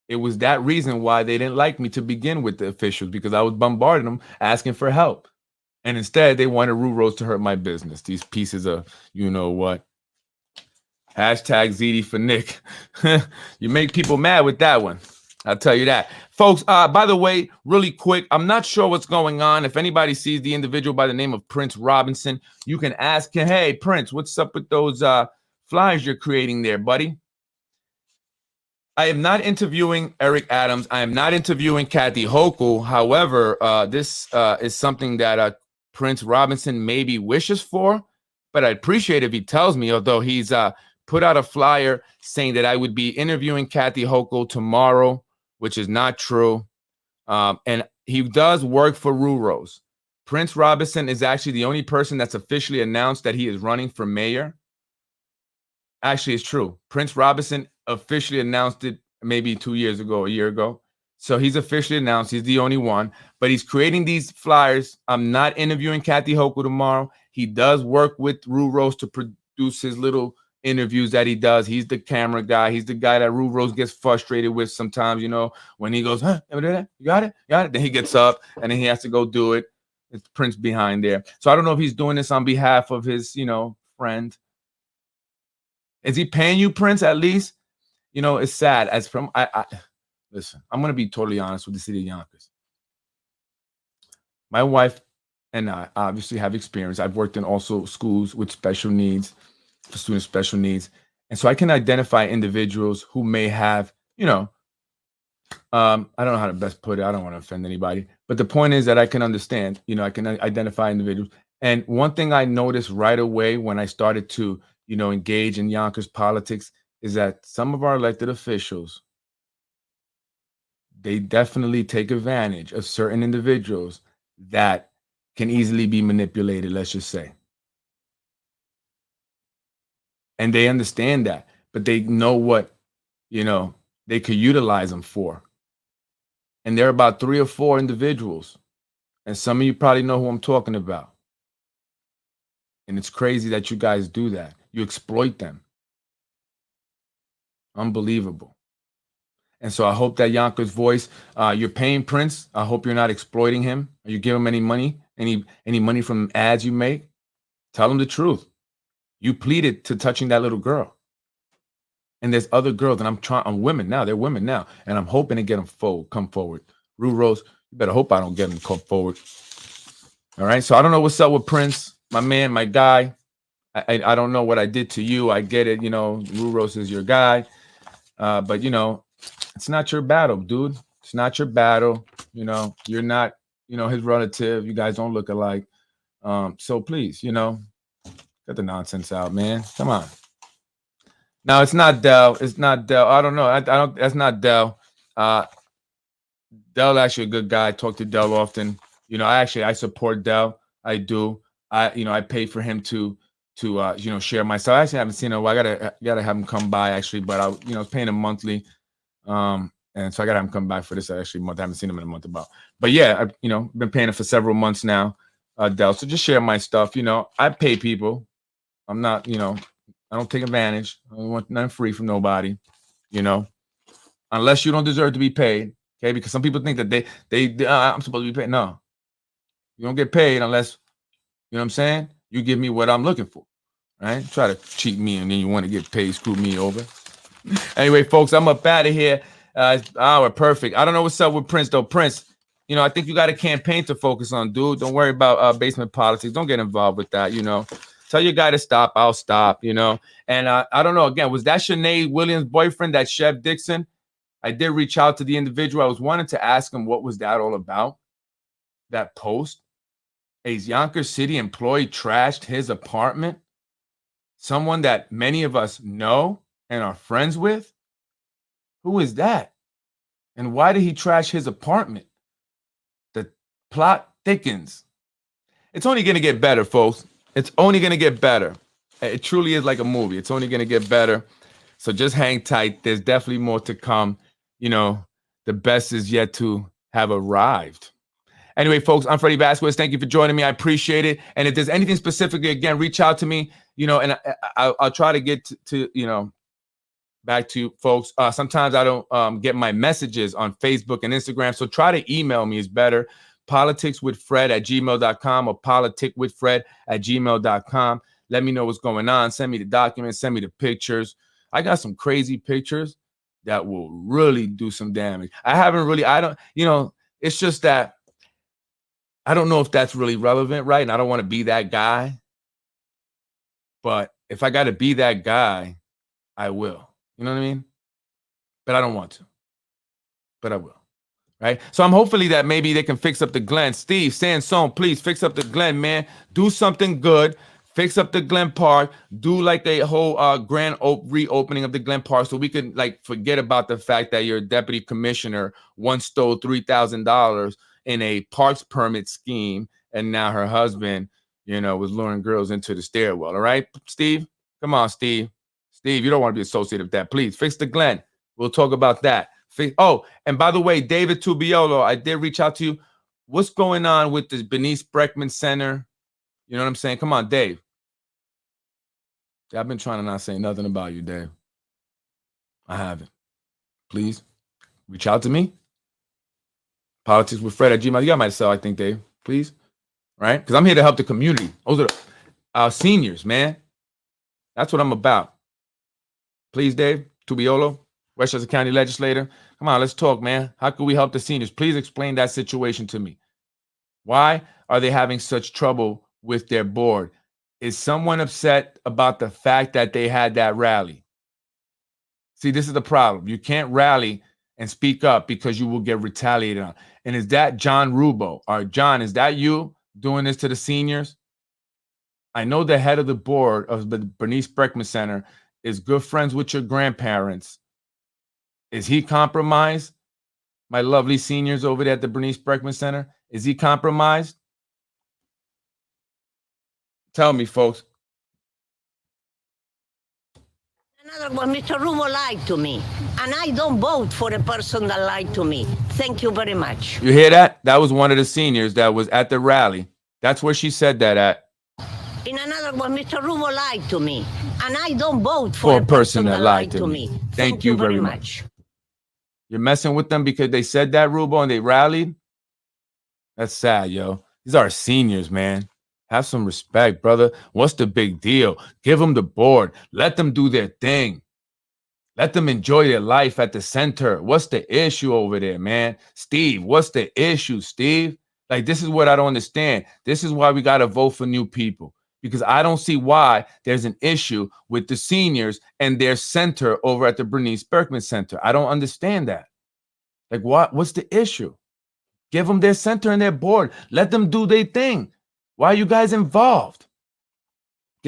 It was that reason why they didn't like me to begin with, the officials, because I was bombarding them asking for help. And instead, they wanted Rurose to hurt my business. These pieces of, you know what? Hashtag ZD for Nick. You make people mad with that one. I'll tell you that. Folks, by the way, really quick, I'm not sure what's going on. If anybody sees the individual by the name of Prince Robinson, you can ask him, hey, Prince, what's up with those flyers you're creating there, buddy? I am not interviewing Eric Adams. I am not interviewing Kathy Hochul. However, this is something that Prince Robinson maybe wishes for, but I'd appreciate if he tells me, although he's put out a flyer saying that I would be interviewing Kathy Hochul tomorrow, which is not true. And he does work for Rurose. Prince Robinson is actually the only person that's officially announced that he is running for mayor. Actually, it's true. Prince Robinson officially announced it maybe 2 years ago, a year ago. So he's officially announced. He's the only one. But he's creating these flyers. I'm not interviewing Kathy Hochul tomorrow. He does work with Rurose to produce his little interviews that he does. He's the camera guy. He's the guy that Rurose gets frustrated with sometimes, you know, when he goes, huh, you got it? Then he gets up and then he has to go do it. It's Prince behind there. So I don't know if he's doing this on behalf of his, you know, friend. Is he paying you, Prince, at least? You know, it's sad. As from listen, I'm gonna be totally honest with the city of Yonkers. My wife and I obviously have experience. I've worked in also schools with special needs, for students with special needs. And so I can identify individuals who may have, you know, I don't know how to best put it. I don't want to offend anybody. But the point is that I can understand, you know, I can identify individuals. And one thing I noticed right away when I started to, you know, engage in Yonkers politics is that some of our elected officials, they definitely take advantage of certain individuals that can easily be manipulated, let's just say. And they understand that, but they know what, you know, they could utilize them for. And there are about 3 or 4 individuals. And some of you probably know who I'm talking about. And it's crazy that you guys do that. You exploit them. Unbelievable. And so I hope that Yonkers voice, you're paying Prince. I hope you're not exploiting him. Are you give him any money? Any money from ads you make? Tell him the truth. You pleaded to touching that little girl. And there's other girls, and I'm women now. They're women now. And I'm hoping to get them come forward. Rue Rose, you better hope I don't get them come forward. All right. So I don't know what's up with Prince, my man, my guy. I don't know what I did to you. I get it. You know, Rue Rose is your guy. But, you know, it's not your battle, dude. It's not your battle. You know, you're not, you know, his relative. You guys don't look alike. So please, you know, get the nonsense out, man. Come on. Now it's not Dell. It's not Dell. I don't know. I don't. That's not Dell. Dell actually a good guy. I talk to Dell often. You know, I support Dell. I do. I pay for him to share my stuff. I actually haven't seen him. I gotta have him come by actually, but I was paying him monthly. And so I gotta have him come back for this actually month. I haven't seen him in a month about. But yeah, I've been paying him for several months now, Dell. So just share my stuff. You know, I pay people. I'm not, I don't take advantage. I don't want nothing free from nobody, unless you don't deserve to be paid. Okay, because some people think that I'm supposed to be paid. No, you don't get paid unless, you know what I'm saying? You give me what I'm looking for, right? Try to cheat me and then you want to get paid, screw me over. Anyway, folks, I'm up out of here. It's hour, perfect. I don't know what's up with Prince though. Prince, I think you got a campaign to focus on, dude. Don't worry about basement politics. Don't get involved with that, Tell your guy to stop, I'll stop, And I don't know, again, was that Sinead Williams' boyfriend, that Chef Dixon? I did reach out to the individual. I was wanting to ask him what was that all about, that post. A Yonkers City employee trashed his apartment. Someone that many of us know and are friends with. Who is that? And why did he trash his apartment? The plot thickens. It's only going to get better, folks. It's only going to get better. It truly is like a movie. It's only going to get better. So just hang tight. There's definitely more to come. The best is yet to have arrived. Anyway, folks, I'm Freddie Vasquez. Thank you for joining me. I appreciate it. And if there's anything specifically, again, reach out to me, and I'll try to get to back to you folks. Sometimes I don't get my messages on Facebook and Instagram. So try to email me is better. politicswithfred@gmail.com or politicwithfred@gmail.com. Let me know what's going on. Send me the documents. Send me the pictures. I got some crazy pictures that will really do some damage. It's just that I don't know if that's really relevant, right? And I don't want to be that guy. But if I got to be that guy, I will. You know what I mean? But I don't want to. But I will. Right? So I'm hopefully that maybe they can fix up the Glen. Steve, Sansone, please fix up the Glen, man. Do something good. Fix up the Glen Park. Do like a whole grand reopening of the Glen Park so we can forget about the fact that your deputy commissioner once stole $3,000 in a parks permit scheme, and now her husband, was luring girls into the stairwell. All right, Steve? Come on, Steve. Steve, you don't want to be associated with that. Please fix the Glen. We'll talk about that. Oh, and by the way, David Tubiolo, I did reach out to you. What's going on with the Bernice Breckman Center? You know what I'm saying? Come on, Dave. I've been trying to not say nothing about you, Dave. I haven't. Please reach out to me. politicswithfred@gmail. You got my cell, I think, Dave. Please. Right? Because I'm here to help the community. Those are our seniors, man. That's what I'm about. Please, Dave Tubiolo, Westchester County Legislator. Come on, let's talk, man. How can we help the seniors? Please explain that situation to me. Why are they having such trouble with their board? Is someone upset about the fact that they had that rally? See, this is the problem. You can't rally and speak up because you will get retaliated on. And is that John Rubo? Or John, is that you doing this to the seniors? I know the head of the board of the Bernice Breckman Center is good friends with your grandparents. Is he compromised? My lovely seniors over there at the Bernice Breckman Center, is he compromised? Tell me, folks. Another one, Mr. Rubo lied to me, and I don't vote for a person that lied to me. Thank you very much. You hear that? That was one of the seniors that was at the rally. That's where she said that at. In another other one, Mr. Rubo lied to me. And I don't vote For for a person that lied to me. Thank you very much. You're messing with them because they said that, Rubo, and they rallied? That's sad, yo. These are seniors, man. Have some respect, brother. What's the big deal? Give them the board. Let them do their thing. Let them enjoy their life at the center. What's the issue over there, man? Steve, what's the issue, Steve? Like, this is what I don't understand. This is why we got to vote for new people, because I don't see why there's an issue with the seniors and their center over at the Bernice Berkman Center. I don't understand that. Like, what's the issue? Give them their center and their board. Let them do their thing. Why are you guys involved?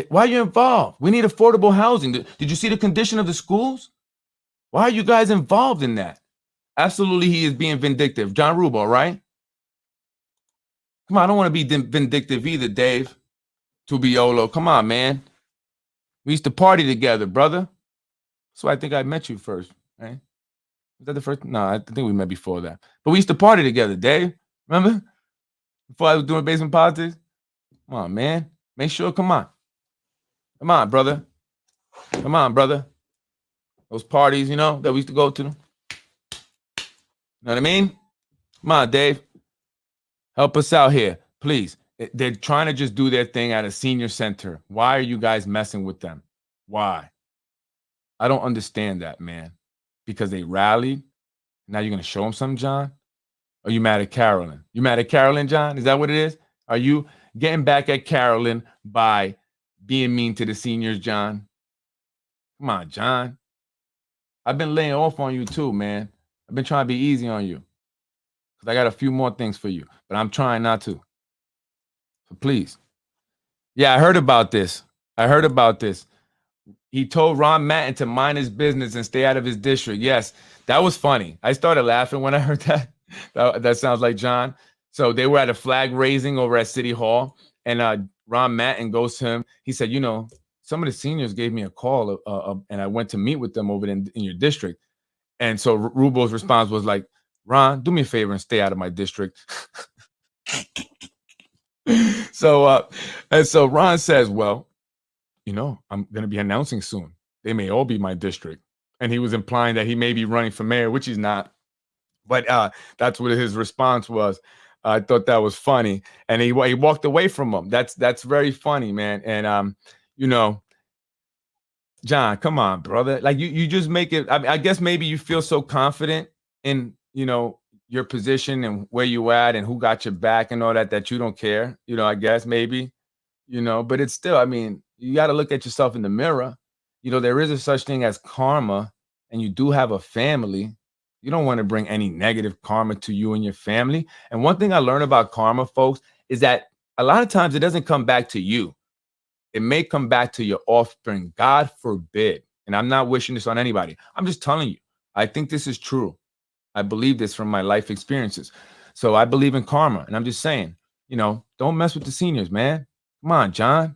Why are you involved? We need affordable housing. Did you see the condition of the schools? Why are you guys involved in that? Absolutely, he is being vindictive. John Rubo, right? Come on, I don't want to be vindictive either, Dave. Tubiolo, come on, man. We used to party together, brother. So I think I met you first, right? Was that the first? No, I think we met before that. But we used to party together, Dave. Remember? Before I was doing basement politics? Come on, man. Make sure, come on. Come on, brother. Come on, brother. Those parties, you know, that we used to go to. You know what I mean? Come on, Dave. Help us out here, please. They're trying to just do their thing at a senior center. Why are you guys messing with them? Why? I don't understand that, man. Because they rallied. Now you're going to show them something, John? Or are you mad at Carolyn? You mad at Carolyn, John? Is that what it is? Are you getting back at Carolyn by being mean to the seniors, John? Come on, John. I've been laying off on you too, man. I've been trying to be easy on you. Because I got a few more things for you. But I'm trying not to. So please. Yeah, I heard about this. He told Ron Mattin to mind his business and stay out of his district. Yes, that was funny. I started laughing when I heard that. That sounds like John. So they were at a flag raising over at City Hall, and Ron Mattin goes to him. He said, you know, some of the seniors gave me a call, and I went to meet with them over in your district. And so Rubo's response was like, Ron, do me a favor and stay out of my district. So Ron says, well, you know, I'm going to be announcing soon. They may all be my district. And he was implying that he may be running for mayor, which he's not. But that's what his response was. I thought that was funny. And he walked away from him. That's very funny, man. And, you know, John, come on, brother. Like you just make it. I mean, I guess maybe you feel so confident in, you know, your position and where you at and who got your back and all that you don't care. You know, I guess maybe, you know, but it's still, I mean, you got to look at yourself in the mirror. You know, there is a such thing as karma, and you do have a family. You don't want to bring any negative karma to you and your family. And one thing I learned about karma, folks, is that a lot of times it doesn't come back to you. It may come back to your offspring. God forbid. And I'm not wishing this on anybody. I'm just telling you. I think this is true. I believe this from my life experiences. So I believe in karma. And I'm just saying, you know, don't mess with the seniors, man. Come on, John.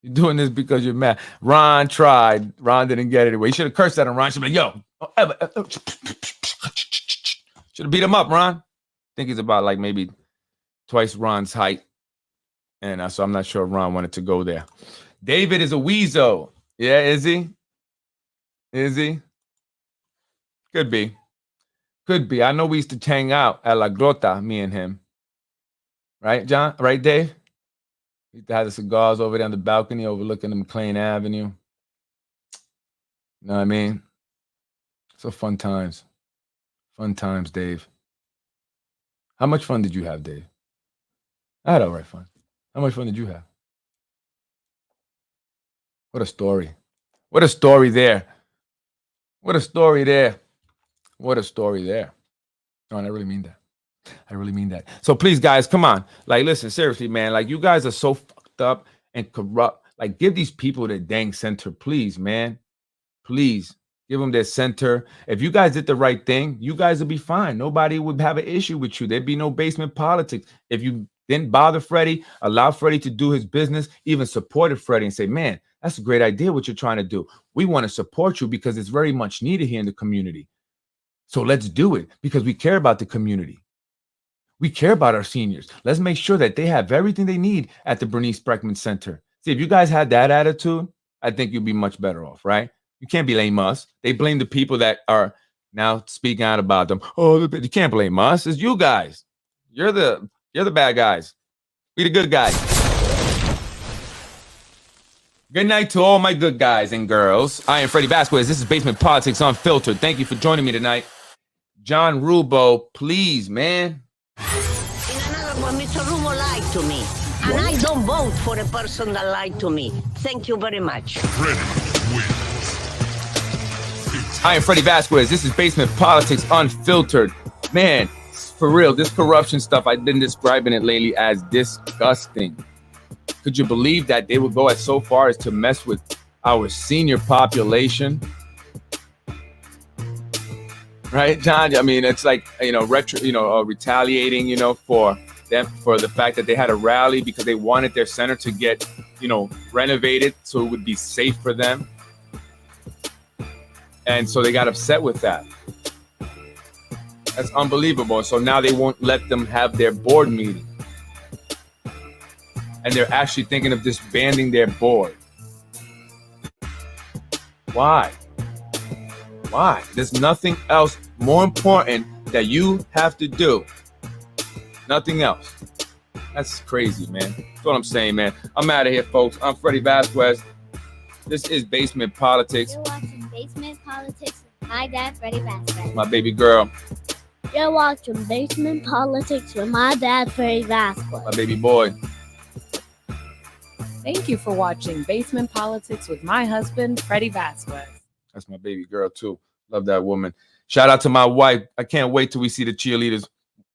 You're doing this because you're mad. Ron tried. Ron didn't get it anyway. He should have cursed at him. Ron should be like, yo. Should have beat him up, Ron. I think he's about like maybe twice Ron's height. And so I'm not sure Ron wanted to go there. David is a weasel. Yeah, is he? Is he? Could be. Could be. I know we used to hang out at La Grota, me and him. Right, John? Right, Dave? We used to have the cigars over there on the balcony overlooking the McLean Avenue. You know what I mean? So fun times. Fun times, Dave. How much fun did you have, Dave? I had all right fun. How much fun did you have? What a story. What a story there. What a story there. What a story there. No, and I really mean that. I really mean that. So please, guys, come on. Like, listen, seriously, man. Like, you guys are so fucked up and corrupt. Like, give these people their dang center, please, man. Please. Give them their center. If you guys did the right thing, you guys would be fine. Nobody would have an issue with you. There'd be no basement politics. If you didn't bother Freddie, allow Freddie to do his business, even supported Freddie and say, man, that's a great idea what you're trying to do. We want to support you because it's very much needed here in the community. So let's do it because we care about the community. We care about our seniors. Let's make sure that they have everything they need at the Bernice Berkman Center. See, if you guys had that attitude, I think you'd be much better off, right? You can't blame us. They blame the people that are now speaking out about them. Oh, you can't blame us. It's you guys. You're the bad guys. We the good guys. Good night to all my good guys and girls. I am Freddie Vasquez. This is Basement Politics Unfiltered. Thank you for joining me tonight. John Rubo, please, man. In another one, Mr. Rubo lied to me. And I don't vote for a person that lied to me. Thank you very much. Freddie wins. I am Freddie Vasquez. This is Basement Politics Unfiltered. Man, for real, this corruption stuff, I've been describing it lately as disgusting. Could you believe that they would go as so far as to mess with our senior population? Right, John? I mean, it's like, retaliating, for them, for the fact that they had a rally because they wanted their center to get, renovated so it would be safe for them. And so they got upset with that. That's unbelievable. So now they won't let them have their board meeting. And they're actually thinking of disbanding their board. Why? Why? There's nothing else more important that you have to do. Nothing else. That's crazy, man. That's what I'm saying, man. I'm out of here, folks. I'm Freddie Vasquez. This is Basement Politics. You're watching Basement Politics with my dad, Freddie Vasquez. My baby girl. You're watching Basement Politics with my dad, Freddie Vasquez. My baby boy. Thank you for watching Basement Politics with my husband, Freddie Vasquez. That's my baby girl, too. Love that woman. Shout out to my wife. I can't wait till we see the cheerleaders.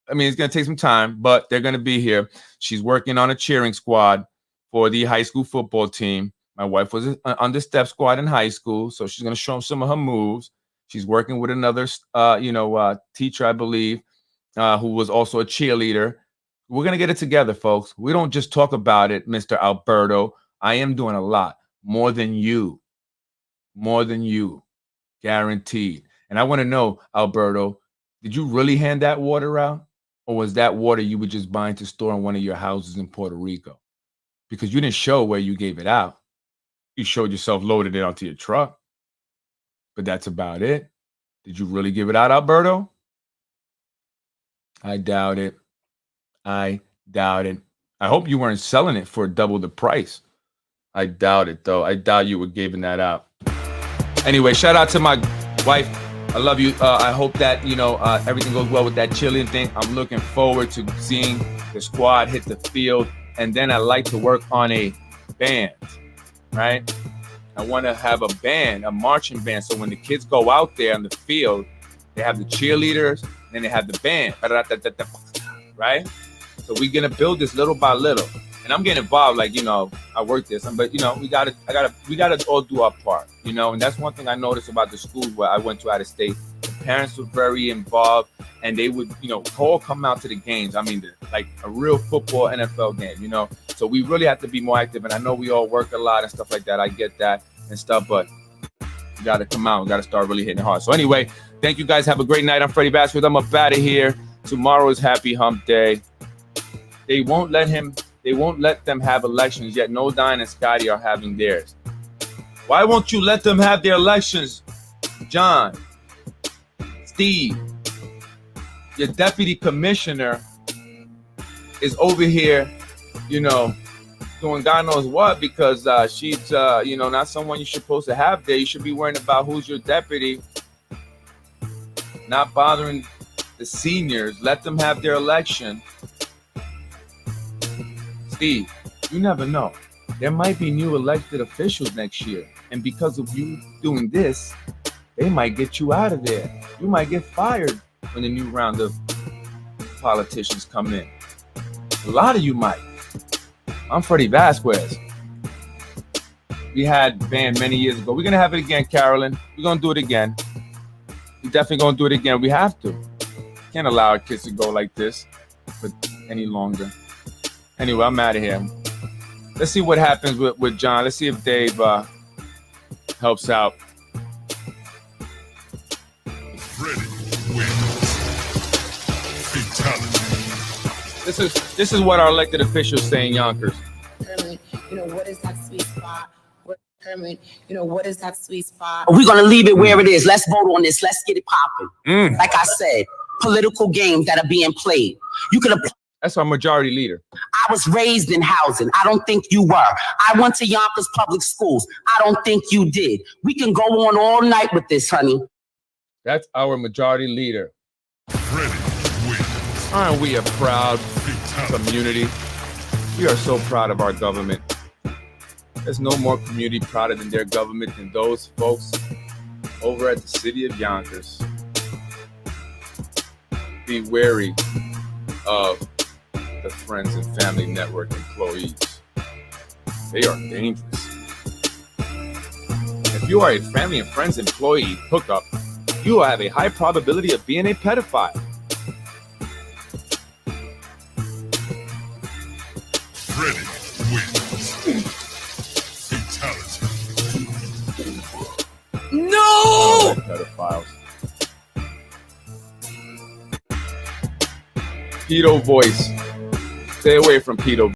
I mean, it's going to take some time, but they're going to be here. She's working on a cheering squad for the high school football team. My wife was on the step squad in high school, so she's going to show them some of her moves. She's working with another, teacher, I believe, who was also a cheerleader. We're going to get it together, folks. We don't just talk about it, Mr. Alberto. I am doing a lot. More than you. More than you. Guaranteed. And I want to know, Alberto, did you really hand that water out? Or was that water you were just buying to store in one of your houses in Puerto Rico? Because you didn't show where you gave it out. You showed yourself loaded it onto your truck. But that's about it. Did you really give it out, Alberto? I doubt it. I doubt it. I hope you weren't selling it for double the price. I doubt it, though. I doubt you were giving that out. Anyway, shout out to my wife. I love you. I hope that, everything goes well with that cheerleading thing. I'm looking forward to seeing the squad hit the field. And then I like to work on a band, right? I want to have a band, a marching band. So when the kids go out there on the field, they have the cheerleaders, and then they have the band, right? So we're going to build this little by little. And I'm getting involved, I work this, but we gotta all do our part, and that's one thing I noticed about the schools where I went to out of state. The parents were very involved, and they would, all come out to the games. I mean, like a real football NFL game, So we really have to be more active. And I know we all work a lot and stuff like that. I get that and stuff, but we gotta come out. We gotta start really hitting hard. So anyway, thank you guys. Have a great night. I'm Freddie Vasquez. I'm up out of here. Tomorrow is Happy Hump Day. They won't let them have elections, yet No Dine and Scotty are having theirs. Why won't you let them have their elections, John? Steve, your deputy commissioner is over here, doing God knows what, because she's, not someone you're supposed to have there. You should be worrying about who's your deputy, not bothering the seniors. Let them have their election. Steve, you never know. There might be new elected officials next year. And because of you doing this, they might get you out of there. You might get fired when the new round of politicians come in. A lot of you might. I'm Freddie Vasquez. We had band many years ago. We're going to have it again, Carolyn. We're going to do it again. We're definitely going to do it again. We have to. Can't allow our kids to go like this for any longer. Anyway, I'm out of here. Let's see what happens with John. Let's see if Dave helps out. Freddie wins. Fatality. This is what our elected officials say in Yonkers. what is that sweet spot? Determine, what is that sweet spot? We're gonna leave it where it is. Let's vote on this. Let's get it popping. Like I said, political games that are being played. You could apply. That's our majority leader. I was raised in housing. I don't think you were. I went to Yonkers public schools. I don't think you did. We can go on all night with this, honey. That's our majority leader. Freddie wins. Aren't we a proud Fatality. community? We are so proud of our government. There's no more community prouder than their government than those folks over at the city of Yonkers. Be wary of the Friends and Family Network employees. They are dangerous. If you are a Family and Friends employee hookup, you will have a high probability of being a pedophile. Freddie wins. Fatality. No! Pedophiles. Pedo voice. Stay away from pedo.